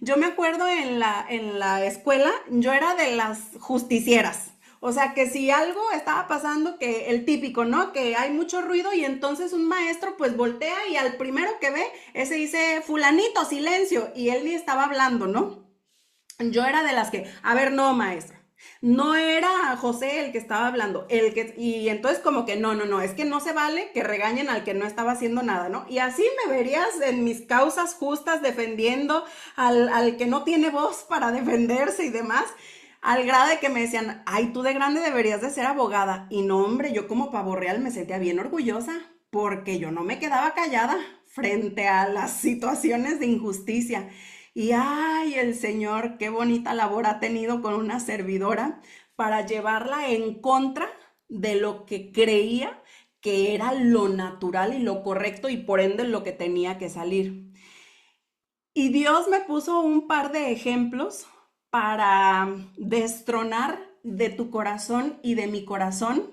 yo me acuerdo en la escuela, yo era de las justicieras. O sea, que si algo estaba pasando, que el típico, ¿no? Que hay mucho ruido y entonces un maestro pues voltea y al primero que ve, ese dice, fulanito, silencio, y él ni estaba hablando, ¿no? Yo era de las que, a ver, no, maestra. No era José el que estaba hablando, y entonces como que no, no, no, es que no se vale que regañen al que no estaba haciendo nada, ¿no? Y así me verías en mis causas justas defendiendo al que no tiene voz para defenderse y demás, al grado de que me decían, ay, tú de grande deberías de ser abogada. Y no, hombre, yo como pavo real me sentía bien orgullosa, porque yo no me quedaba callada frente a las situaciones de injusticia. Y ay, el Señor, qué bonita labor ha tenido con una servidora para llevarla en contra de lo que creía que era lo natural y lo correcto y por ende lo que tenía que salir. Y Dios me puso un par de ejemplos para destronar de tu corazón y de mi corazón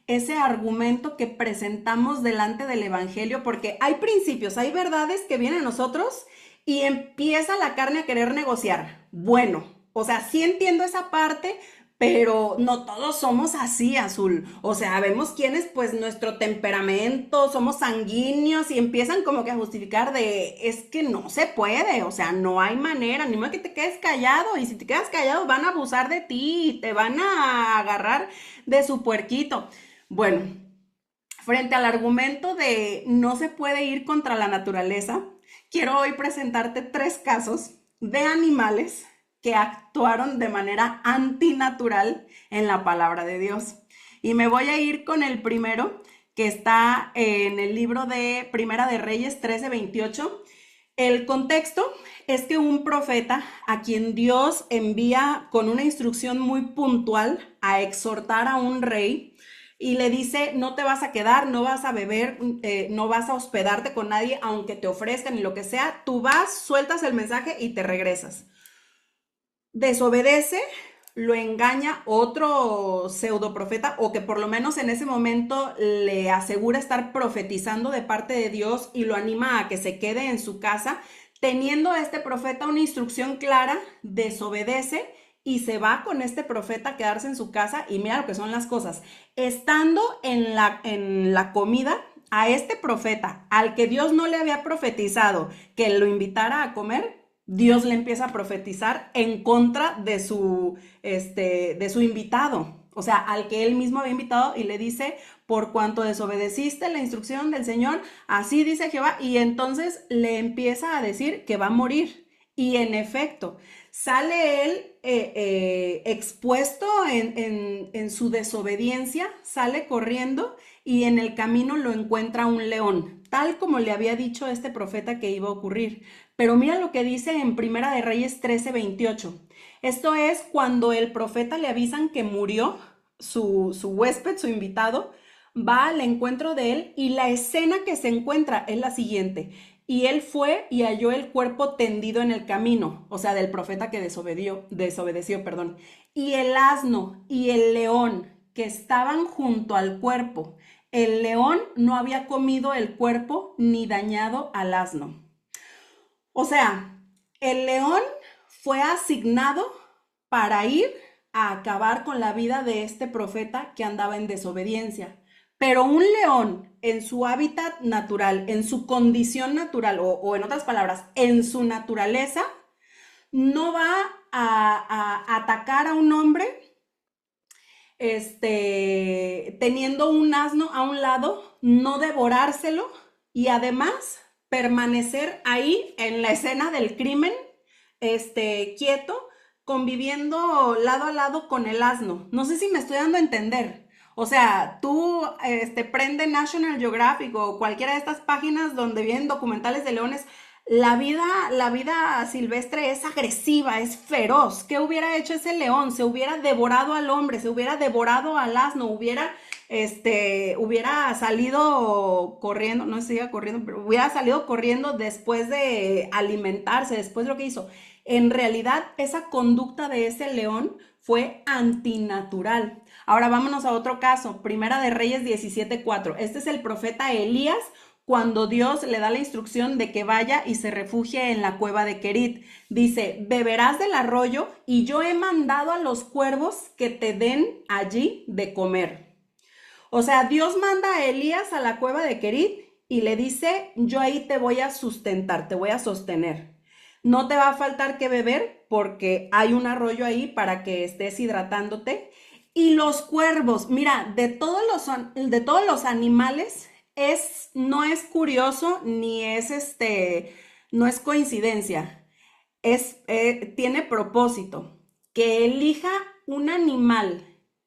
ese argumento que presentamos delante del Evangelio, porque hay principios, hay verdades que vienen a nosotros y empieza la carne a querer negociar. Bueno, o sea, sí entiendo esa parte, pero no todos somos así, Azul. O sea, vemos quienes, pues, nuestro temperamento, somos sanguíneos y empiezan como que a justificar de, es que no se puede, o sea, no hay manera, ni modo que te quedes callado, y si te quedas callado van a abusar de ti y te van a agarrar de su puerquito. Bueno, frente al argumento de no se puede ir contra la naturaleza, quiero hoy presentarte tres casos de animales que actuaron de manera antinatural en la palabra de Dios. Y me voy a ir con el primero, que está en el libro de Primera de Reyes 13:28. El contexto es que un profeta a quien Dios envía con una instrucción muy puntual a exhortar a un rey y le dice, no te vas a quedar, no vas a beber, no vas a hospedarte con nadie, aunque te ofrezcan y lo que sea, tú vas, sueltas el mensaje y te regresas. Desobedece, lo engaña otro pseudo profeta o que por lo menos en ese momento le asegura estar profetizando de parte de Dios y lo anima a que se quede en su casa. Teniendo este profeta una instrucción clara, desobedece y se va con este profeta a quedarse en su casa y mira lo que son las cosas. Estando en la comida, a este profeta, al que Dios no le había profetizado que lo invitara a comer, Dios le empieza a profetizar en contra de su invitado. O sea, al que él mismo había invitado y le dice, por cuanto desobedeciste la instrucción del Señor, así dice Jehová, y entonces le empieza a decir que va a morir. Y en efecto, sale él expuesto en su desobediencia, sale corriendo y en el camino lo encuentra un león, tal como le había dicho este profeta que iba a ocurrir. Pero mira lo que dice en Primera de Reyes 13:28. Esto es cuando el profeta le avisan que murió su huésped, su invitado, va al encuentro de él y la escena que se encuentra es la siguiente. Y él fue y halló el cuerpo tendido en el camino, o sea, del profeta que desobedeció, perdón. Y el asno y el león que estaban junto al cuerpo. El león no había comido el cuerpo ni dañado al asno. O sea, el león fue asignado para ir a acabar con la vida de este profeta que andaba en desobediencia. Pero un león en su hábitat natural, en su condición natural, o en otras palabras, en su naturaleza, no va a atacar a un hombre teniendo un asno a un lado, no devorárselo y además permanecer ahí en la escena del crimen, quieto, conviviendo lado a lado con el asno. No sé si me estoy dando a entender. O sea, tú prende National Geographic o cualquiera de estas páginas donde vienen documentales de leones. La vida silvestre es agresiva, es feroz. ¿Qué hubiera hecho ese león? Se hubiera devorado al hombre, se hubiera devorado al asno, hubiera salido corriendo, no sé si iba corriendo, pero hubiera salido corriendo después de alimentarse, después de lo que hizo. En realidad, esa conducta de ese león fue antinatural. Ahora vámonos a otro caso, Primera de Reyes 17:4. Este es el profeta Elías cuando Dios le da la instrucción de que vaya y se refugie en la cueva de Querit. Dice, beberás del arroyo y yo he mandado a los cuervos que te den allí de comer. O sea, Dios manda a Elías a la cueva de Querit y le dice, yo ahí te voy a sustentar, te voy a sostener. No te va a faltar que beber porque hay un arroyo ahí para que estés hidratándote. Y los cuervos, mira, de todos los animales, no es curioso ni es no es coincidencia. Tiene propósito. Que elija un animal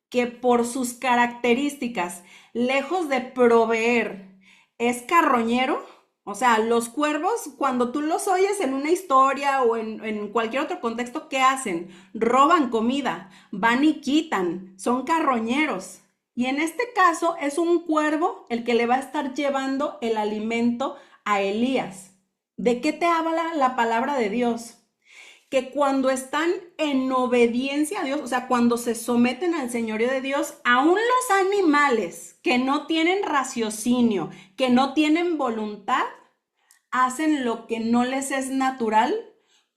que por sus características, lejos de proveer, es carroñero. O sea, los cuervos, cuando tú los oyes en una historia o en cualquier otro contexto, ¿qué hacen? Roban comida, van y quitan, son carroñeros. Y en este caso es un cuervo el que le va a estar llevando el alimento a Elías. ¿De qué te habla la palabra de Dios? Que cuando están en obediencia a Dios, o sea, cuando se someten al señorío de Dios, aún los animales que no tienen raciocinio, que no tienen voluntad, hacen lo que no les es natural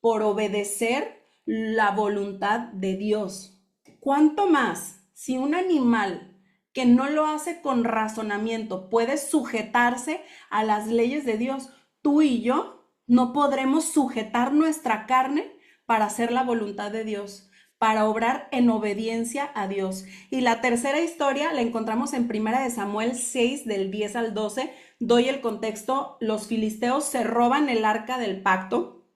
por obedecer la voluntad de Dios. ¿Cuánto más si un animal que no lo hace con razonamiento puede sujetarse a las leyes de Dios? Tú y yo no podremos sujetar nuestra carne para hacer la voluntad de Dios, para obrar en obediencia a Dios. Y la tercera historia la encontramos en Primera de Samuel 6, del 10 al 12. Doy el contexto, los filisteos se roban el arca del pacto.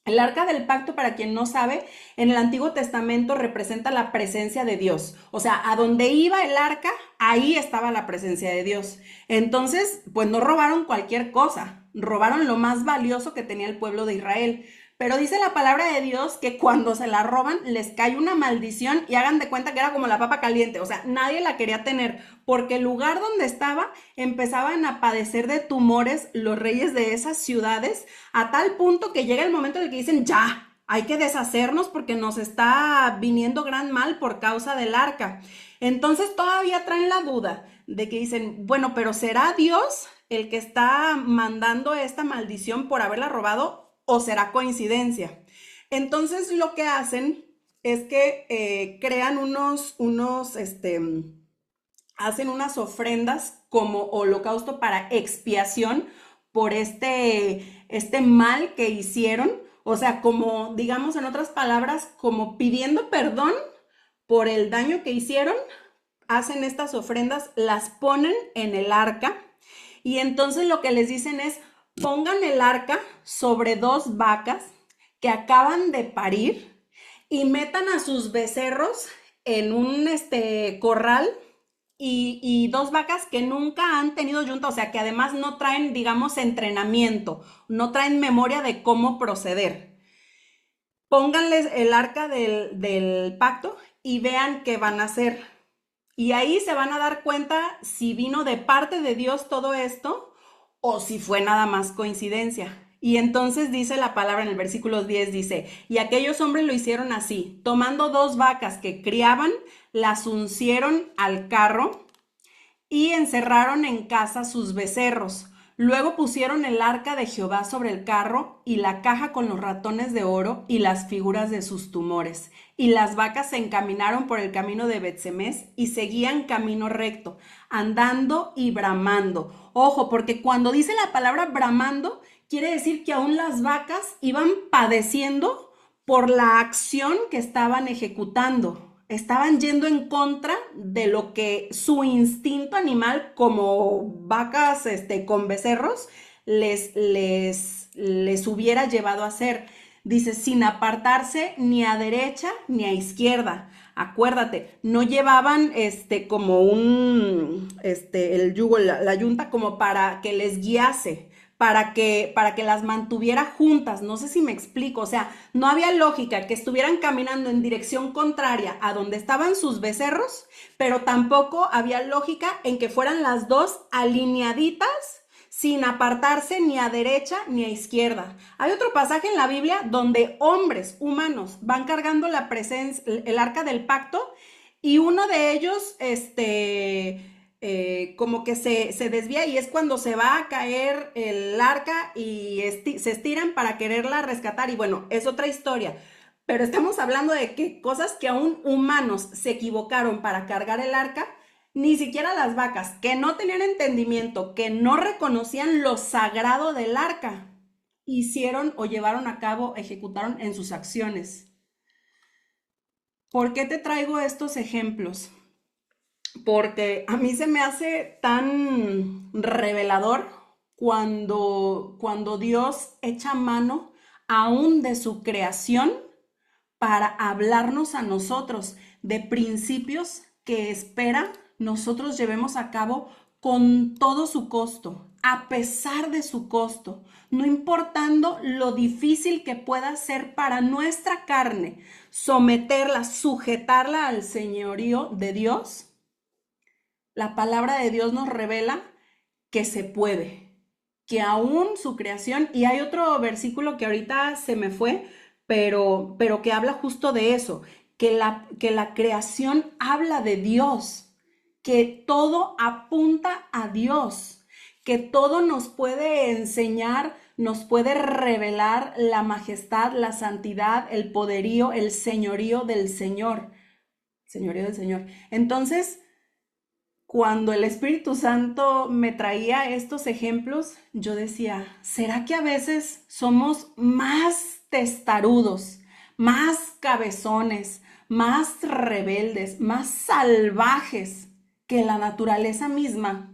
El arca del pacto, para quien no sabe, en el Antiguo Testamento representa la presencia de Dios. O sea, a donde iba el arca, ahí estaba la presencia de Dios. Entonces, pues no robaron cualquier cosa, robaron lo más valioso que tenía el pueblo de Israel. Pero dice la palabra de Dios que cuando se la roban les cae una maldición y hagan de cuenta que era como la papa caliente. O sea, nadie la quería tener porque el lugar donde estaba empezaban a padecer de tumores los reyes de esas ciudades a tal punto que llega el momento en el que dicen ya. Hay que deshacernos porque nos está viniendo gran mal por causa del arca. Entonces todavía traen la duda de que dicen, bueno, pero ¿será Dios el que está mandando esta maldición por haberla robado o será coincidencia? Entonces lo que hacen es que crean hacen unas ofrendas como holocausto para expiación por este mal que hicieron. O sea, como, digamos en otras palabras, como pidiendo perdón por el daño que hicieron, hacen estas ofrendas, las ponen en el arca y entonces lo que les dicen es, pongan el arca sobre dos vacas que acaban de parir y metan a sus becerros en un corral y dos vacas que nunca han tenido yunta, o sea, que además no traen, digamos, entrenamiento, no traen memoria de cómo proceder. Pónganles el arca del pacto y vean qué van a hacer. Y ahí se van a dar cuenta si vino de parte de Dios todo esto o si fue nada más coincidencia. Y entonces dice la palabra en el versículo 10, dice, y aquellos hombres lo hicieron así, tomando dos vacas que criaban, las uncieron al carro y encerraron en casa sus becerros. Luego pusieron el arca de Jehová sobre el carro y la caja con los ratones de oro y las figuras de sus tumores. Y las vacas se encaminaron por el camino de Bet-Semes y seguían camino recto, andando y bramando. Ojo, porque cuando dice la palabra bramando, quiere decir que aún las vacas iban padeciendo por la acción que estaban ejecutando. Estaban yendo en contra de lo que su instinto animal, como vacas con becerros, les hubiera llevado a hacer. Dice, sin apartarse ni a derecha ni a izquierda. Acuérdate, no llevaban como el yugo, la yunta como para que les guiase, para que las mantuviera juntas. No sé si me explico. O sea, no había lógica que estuvieran caminando en dirección contraria a donde estaban sus becerros, pero tampoco había lógica en que fueran las dos alineaditas sin apartarse ni a derecha ni a izquierda. Hay otro pasaje en la Biblia donde hombres humanos van cargando la presencia, el arca del pacto, y uno de ellos, como que se desvía, y es cuando se va a caer el arca y se estiran para quererla rescatar. Y bueno, es otra historia. Pero estamos hablando de que cosas que aún humanos se equivocaron para cargar el arca, ni siquiera las vacas, que no tenían entendimiento, que no reconocían lo sagrado del arca, hicieron o llevaron a cabo, ejecutaron en sus acciones. ¿Por qué te traigo estos ejemplos? Porque a mí se me hace tan revelador cuando Dios echa mano aún de su creación para hablarnos a nosotros de principios que espera nosotros llevemos a cabo con todo su costo, a pesar de su costo, no importando lo difícil que pueda ser para nuestra carne someterla, sujetarla al señorío de Dios. La palabra de Dios nos revela que se puede, que aún su creación, y hay otro versículo que ahorita se me fue, pero que habla justo de eso, que la creación habla de Dios, que todo apunta a Dios, que todo nos puede enseñar, nos puede revelar la majestad, la santidad, el poderío, el señorío del Señor. Señorío del Señor. Entonces, cuando el Espíritu Santo me traía estos ejemplos, yo decía, ¿será que a veces somos más testarudos, más cabezones, más rebeldes, más salvajes que la naturaleza misma?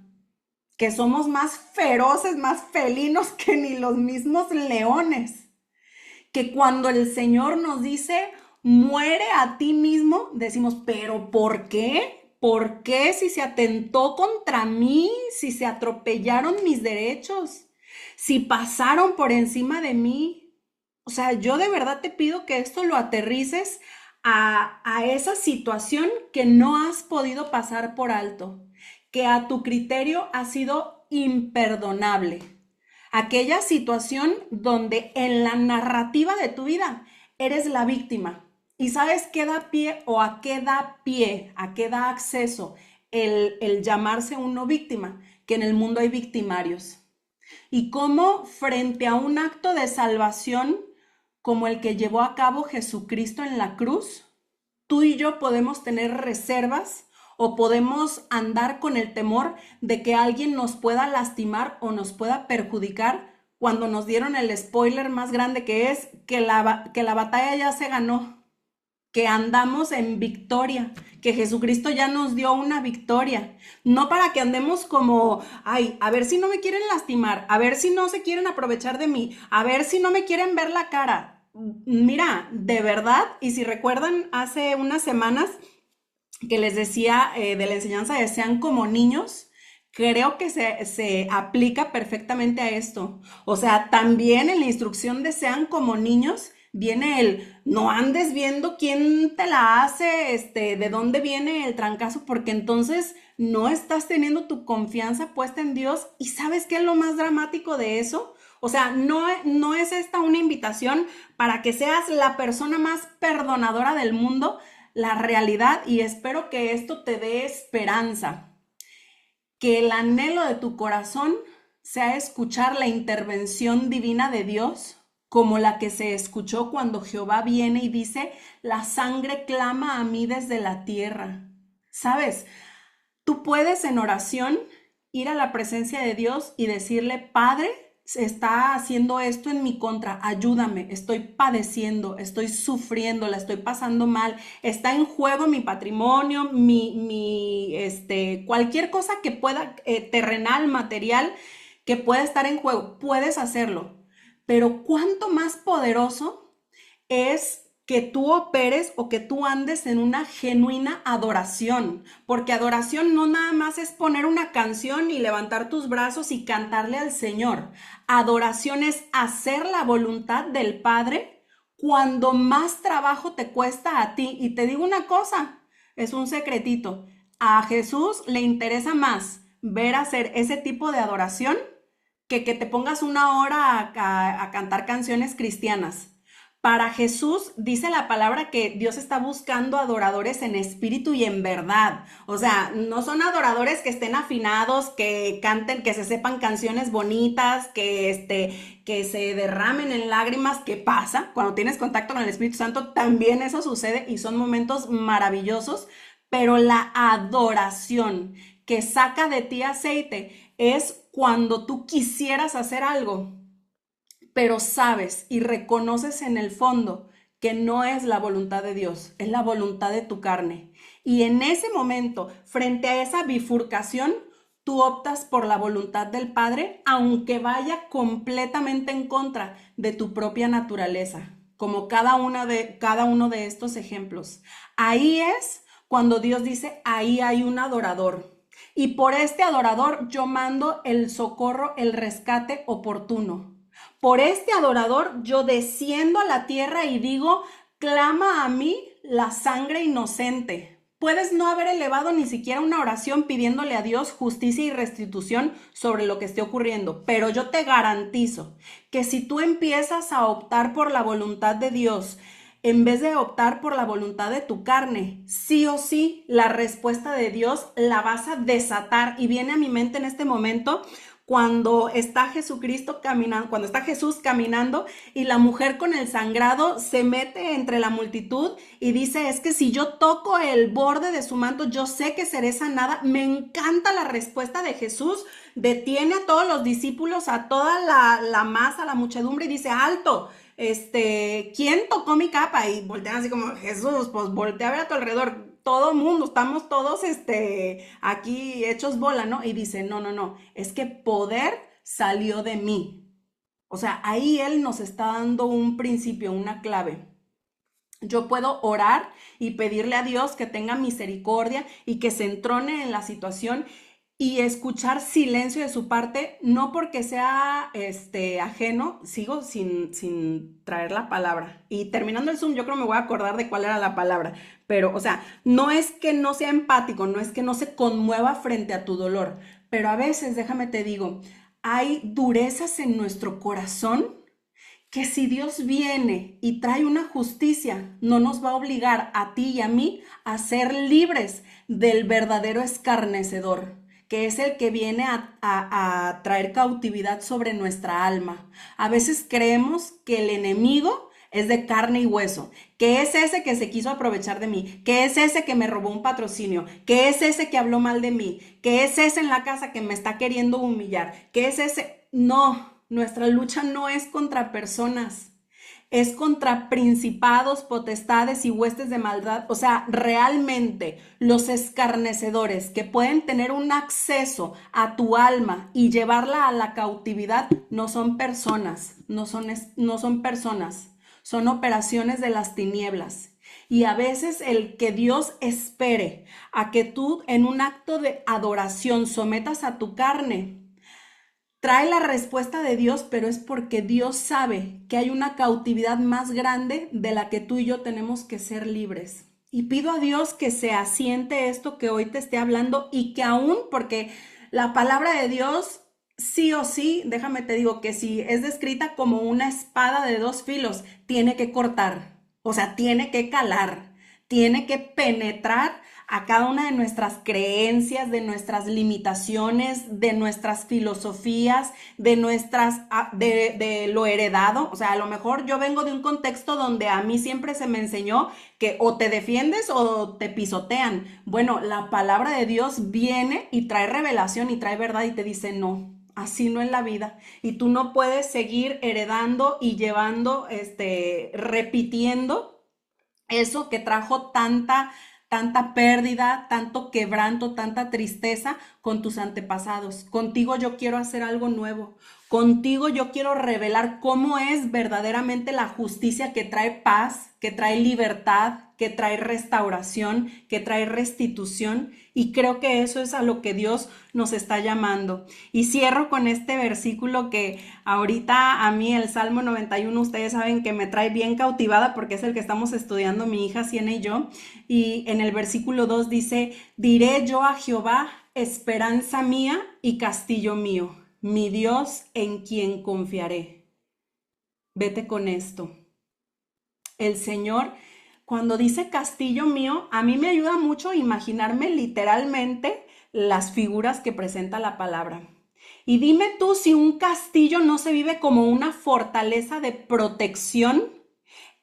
Que somos más feroces, más felinos que ni los mismos leones. Que cuando el Señor nos dice, muere a ti mismo, decimos, ¿pero por qué? ¿Por qué si se atentó contra mí? Si se atropellaron mis derechos, si pasaron por encima de mí. O sea, yo de verdad te pido que esto lo aterrices a esa situación que no has podido pasar por alto, que a tu criterio ha sido imperdonable. Aquella situación donde en la narrativa de tu vida eres la víctima. ¿Y sabes qué da pie o a qué da pie, a qué da acceso el llamarse uno víctima? Que en el mundo hay victimarios. Y cómo frente a un acto de salvación como el que llevó a cabo Jesucristo en la cruz, tú y yo podemos tener reservas o podemos andar con el temor de que alguien nos pueda lastimar o nos pueda perjudicar cuando nos dieron el spoiler más grande, que es que la batalla ya se ganó, que andamos en victoria, que Jesucristo ya nos dio una victoria. No para que andemos como, ay, a ver si no me quieren lastimar, a ver si no se quieren aprovechar de mí, a ver si no me quieren ver la cara. Mira, de verdad, y si recuerdan hace unas semanas que les decía de la enseñanza de sean como niños, creo que se aplica perfectamente a esto. O sea, también en la instrucción de sean como niños viene el no andes viendo quién te la hace, de dónde viene el trancazo, porque entonces no estás teniendo tu confianza puesta en Dios. ¿Y sabes qué es lo más dramático de eso? O sea, no es esta una invitación para que seas la persona más perdonadora del mundo. La realidad, y espero que esto te dé esperanza, que el anhelo de tu corazón sea escuchar la intervención divina de Dios, como la que se escuchó cuando Jehová viene y dice, la sangre clama a mí desde la tierra. ¿Sabes? Tú puedes en oración ir a la presencia de Dios y decirle, Padre, se está haciendo esto en mi contra, ayúdame, estoy padeciendo, estoy sufriendo, la estoy pasando mal, está en juego mi patrimonio, cualquier cosa que pueda, terrenal, material, que pueda estar en juego, puedes hacerlo. Pero cuánto más poderoso es que tú operes o que tú andes en una genuina adoración, porque adoración no nada más es poner una canción y levantar tus brazos y cantarle al Señor. Adoración es hacer la voluntad del Padre cuando más trabajo te cuesta a ti. Y te digo una cosa, es un secretito. A Jesús le interesa más ver hacer ese tipo de adoración que te pongas una hora a cantar canciones cristianas. Para Jesús dice la palabra que Dios está buscando adoradores en espíritu y en verdad. O sea, no son adoradores que estén afinados, que canten, que se sepan canciones bonitas, que se derramen en lágrimas, que pasa. Cuando tienes contacto con el Espíritu Santo, también eso sucede y son momentos maravillosos, pero la adoración que saca de ti aceite es cuando tú quisieras hacer algo, pero sabes y reconoces en el fondo que no es la voluntad de Dios, es la voluntad de tu carne. Y en ese momento, frente a esa bifurcación, tú optas por la voluntad del Padre, aunque vaya completamente en contra de tu propia naturaleza, como cada uno de estos ejemplos. Ahí es cuando Dios dice, ahí hay un adorador. Y por este adorador yo mando el socorro, el rescate oportuno. Por este adorador yo desciendo a la tierra y digo, clama a mí la sangre inocente. Puedes no haber elevado ni siquiera una oración pidiéndole a Dios justicia y restitución sobre lo que esté ocurriendo, pero yo te garantizo que si tú empiezas a optar por la voluntad de Dios, en vez de optar por la voluntad de tu carne, sí o sí, la respuesta de Dios la vas a desatar. Y viene a mi mente en este momento cuando está Jesucristo caminando, cuando está Jesús caminando y la mujer con el sangrado se mete entre la multitud y dice, es que si yo toco el borde de su manto, yo sé que seré sanada. Me encanta la respuesta de Jesús. Detiene a todos los discípulos, a toda la masa, la muchedumbre y dice, alto, ¿quién tocó mi capa? Y voltean así como, Jesús, pues voltea a ver a tu alrededor, todo mundo, estamos todos, aquí hechos bola, ¿no? Y dice, no, no, no, es que poder salió de mí. O sea, ahí él nos está dando un principio, una clave. Yo puedo orar y pedirle a Dios que tenga misericordia y que se entrone en la situación y escuchar silencio de su parte, no porque sea ajeno, sigo sin traer la palabra. Y terminando el Zoom, yo creo me voy a acordar de cuál era la palabra. Pero, o sea, no es que no sea empático, no es que no se conmueva frente a tu dolor, pero a veces, déjame te digo, hay durezas en nuestro corazón que si Dios viene y trae una justicia, no nos va a obligar a ti y a mí a ser libres del verdadero escarnecedor, que es el que viene a traer cautividad sobre nuestra alma. A veces creemos que el enemigo es de carne y hueso, que es ese que se quiso aprovechar de mí, que es ese que me robó un patrocinio, que es ese que habló mal de mí, que es ese en la casa que me está queriendo humillar, que es ese... No, nuestra lucha no es contra personas, es contra principados, potestades y huestes de maldad. O sea, realmente los escarnecedores que pueden tener un acceso a tu alma y llevarla a la cautividad no son personas, no son personas, son operaciones de las tinieblas. Y a veces el que Dios espere a que tú en un acto de adoración sometas a tu carne, trae la respuesta de Dios, pero es porque Dios sabe que hay una cautividad más grande de la que tú y yo tenemos que ser libres. Y pido a Dios que se asiente esto que hoy te esté hablando y que aún, porque la palabra de Dios, sí o sí, déjame te digo que si es descrita como una espada de dos filos, tiene que cortar, o sea, tiene que calar, tiene que penetrar a cada una de nuestras creencias, de nuestras limitaciones, de nuestras filosofías, de lo heredado. O sea, a lo mejor yo vengo de un contexto donde a mí siempre se me enseñó que o te defiendes o te pisotean. Bueno, la palabra de Dios viene y trae revelación y trae verdad y te dice no. Así no es la vida. Y tú no puedes seguir heredando y llevando, repitiendo eso que trajo tanta pérdida, tanto quebranto, tanta tristeza con tus antepasados. Contigo yo quiero hacer algo nuevo. Contigo yo quiero revelar cómo es verdaderamente la justicia que trae paz, que trae libertad, que trae restauración, que trae restitución. Y creo que eso es a lo que Dios nos está llamando. Y cierro con este versículo que ahorita a mí el Salmo 91, ustedes saben que me trae bien cautivada porque es el que estamos estudiando mi hija Siena y yo. Y en el versículo 2 dice, diré yo a Jehová, esperanza mía y castillo mío, mi Dios en quien confiaré. Vete con esto. El Señor, cuando dice castillo mío, a mí me ayuda mucho a imaginarme literalmente las figuras que presenta la palabra. Y dime tú si un castillo no se vive como una fortaleza de protección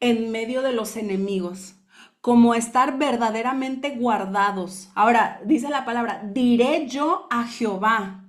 en medio de los enemigos, como estar verdaderamente guardados. Ahora, dice la palabra, diré yo a Jehová.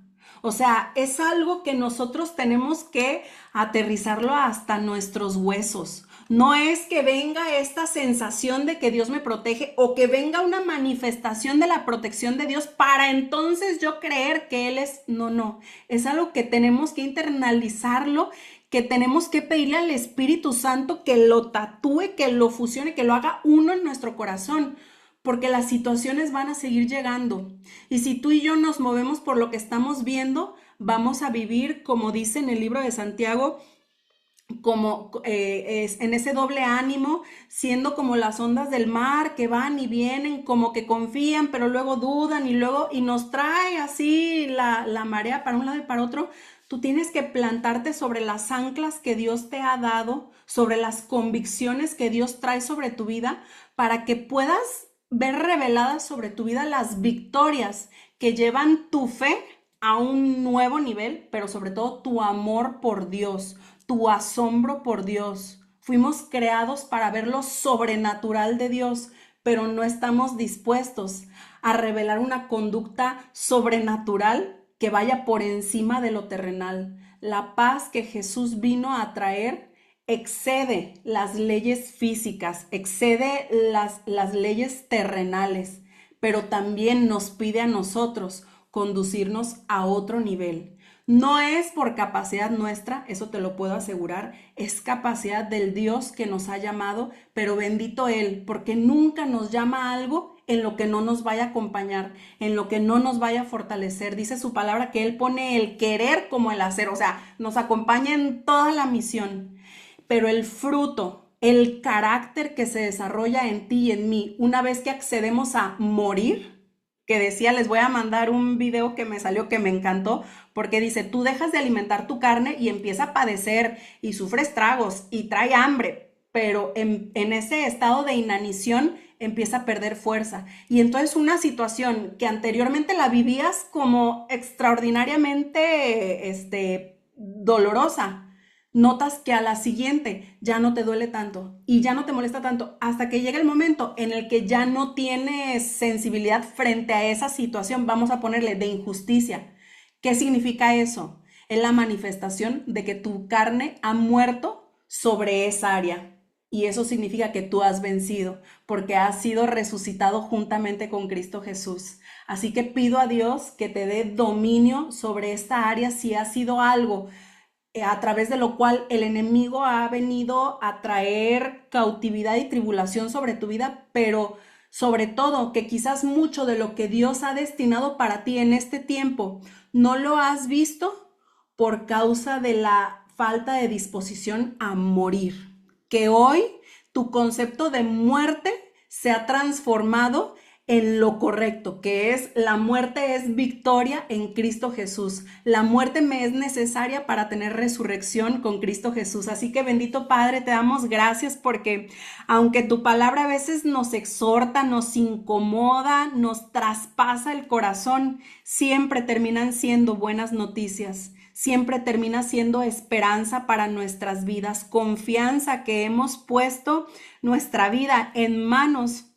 O sea, es algo que nosotros tenemos que aterrizarlo hasta nuestros huesos. No es que venga esta sensación de que Dios me protege o que venga una manifestación de la protección de Dios para entonces yo creer que Él es... No, no. Es algo que tenemos que internalizarlo, que tenemos que pedirle al Espíritu Santo que lo tatúe, que lo fusione, que lo haga uno en nuestro corazón, porque las situaciones van a seguir llegando. Y si tú y yo nos movemos por lo que estamos viendo, vamos a vivir, como dice en el libro de Santiago, como es en ese doble ánimo, siendo como las ondas del mar que van y vienen, como que confían, pero luego dudan y nos trae así la marea para un lado y para otro. Tú tienes que plantarte sobre las anclas que Dios te ha dado, sobre las convicciones que Dios trae sobre tu vida, para que puedas ver reveladas sobre tu vida las victorias que llevan tu fe a un nuevo nivel, pero sobre todo tu amor por Dios, tu asombro por Dios. Fuimos creados para ver lo sobrenatural de Dios, pero no estamos dispuestos a revelar una conducta sobrenatural que vaya por encima de lo terrenal. La paz que Jesús vino a traer excede las leyes físicas, excede las leyes terrenales, pero también nos pide a nosotros conducirnos a otro nivel. No es por capacidad nuestra, eso te lo puedo asegurar, es capacidad del Dios que nos ha llamado, pero bendito Él, porque nunca nos llama a algo en lo que no nos vaya a acompañar, en lo que no nos vaya a fortalecer. Dice su palabra que Él pone el querer como el hacer, o sea, nos acompaña en toda la misión, pero el fruto, el carácter que se desarrolla en ti y en mí, una vez que accedemos a morir, que decía, les voy a mandar un video que me salió que me encantó, porque dice, tú dejas de alimentar tu carne y empieza a padecer y sufre estragos y trae hambre, pero en ese estado de inanición empieza a perder fuerza. Y entonces una situación que anteriormente la vivías como extraordinariamente dolorosa, notas que a la siguiente ya no te duele tanto y ya no te molesta tanto hasta que llega el momento en el que ya no tienes sensibilidad frente a esa situación, vamos a ponerle de injusticia. ¿Qué significa eso? Es la manifestación de que tu carne ha muerto sobre esa área. Y eso significa que tú has vencido, porque has sido resucitado juntamente con Cristo Jesús. Así que pido a Dios que te dé dominio sobre esta área si ha sido algo a través de lo cual el enemigo ha venido a traer cautividad y tribulación sobre tu vida, pero sobre todo que quizás mucho de lo que Dios ha destinado para ti en este tiempo no lo has visto por causa de la falta de disposición a morir. Que hoy tu concepto de muerte se ha transformado en lo correcto, que es la muerte es victoria en Cristo Jesús. La muerte me es necesaria para tener resurrección con Cristo Jesús. Así que bendito Padre, te damos gracias porque aunque tu palabra a veces nos exhorta, nos incomoda, nos traspasa el corazón, siempre terminan siendo buenas noticias. Siempre termina siendo esperanza para nuestras vidas, confianza que hemos puesto nuestra vida en manos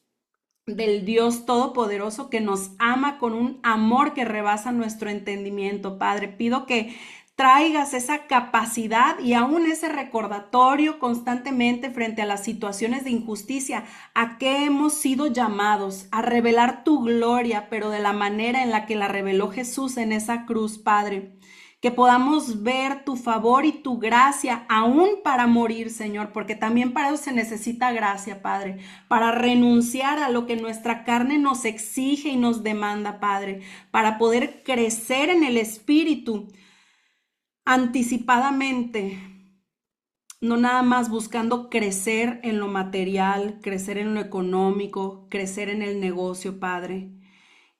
del Dios Todopoderoso que nos ama con un amor que rebasa nuestro entendimiento. Padre, pido que traigas esa capacidad y aún ese recordatorio constantemente frente a las situaciones de injusticia, a qué hemos sido llamados, a revelar tu gloria, pero de la manera en la que la reveló Jesús en esa cruz, Padre. Que podamos ver tu favor y tu gracia aún para morir, Señor, porque también para eso se necesita gracia, Padre, para renunciar a lo que nuestra carne nos exige y nos demanda, Padre, para poder crecer en el Espíritu anticipadamente, no nada más buscando crecer en lo material, crecer en lo económico, crecer en el negocio, Padre.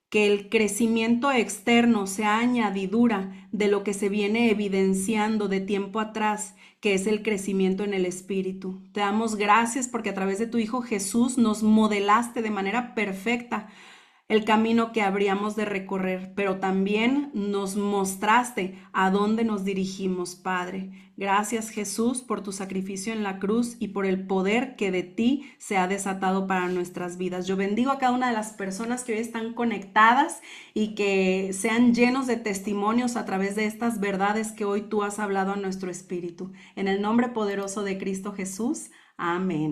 Que el crecimiento externo sea añadidura de lo que se viene evidenciando de tiempo atrás, que es el crecimiento en el Espíritu. Te damos gracias porque a través de tu Hijo Jesús nos modelaste de manera perfecta el camino que habríamos de recorrer, pero también nos mostraste a dónde nos dirigimos, Padre. Gracias, Jesús, por tu sacrificio en la cruz y por el poder que de ti se ha desatado para nuestras vidas. Yo bendigo a cada una de las personas que hoy están conectadas y que sean llenos de testimonios a través de estas verdades que hoy tú has hablado a nuestro espíritu. En el nombre poderoso de Cristo Jesús. Amén.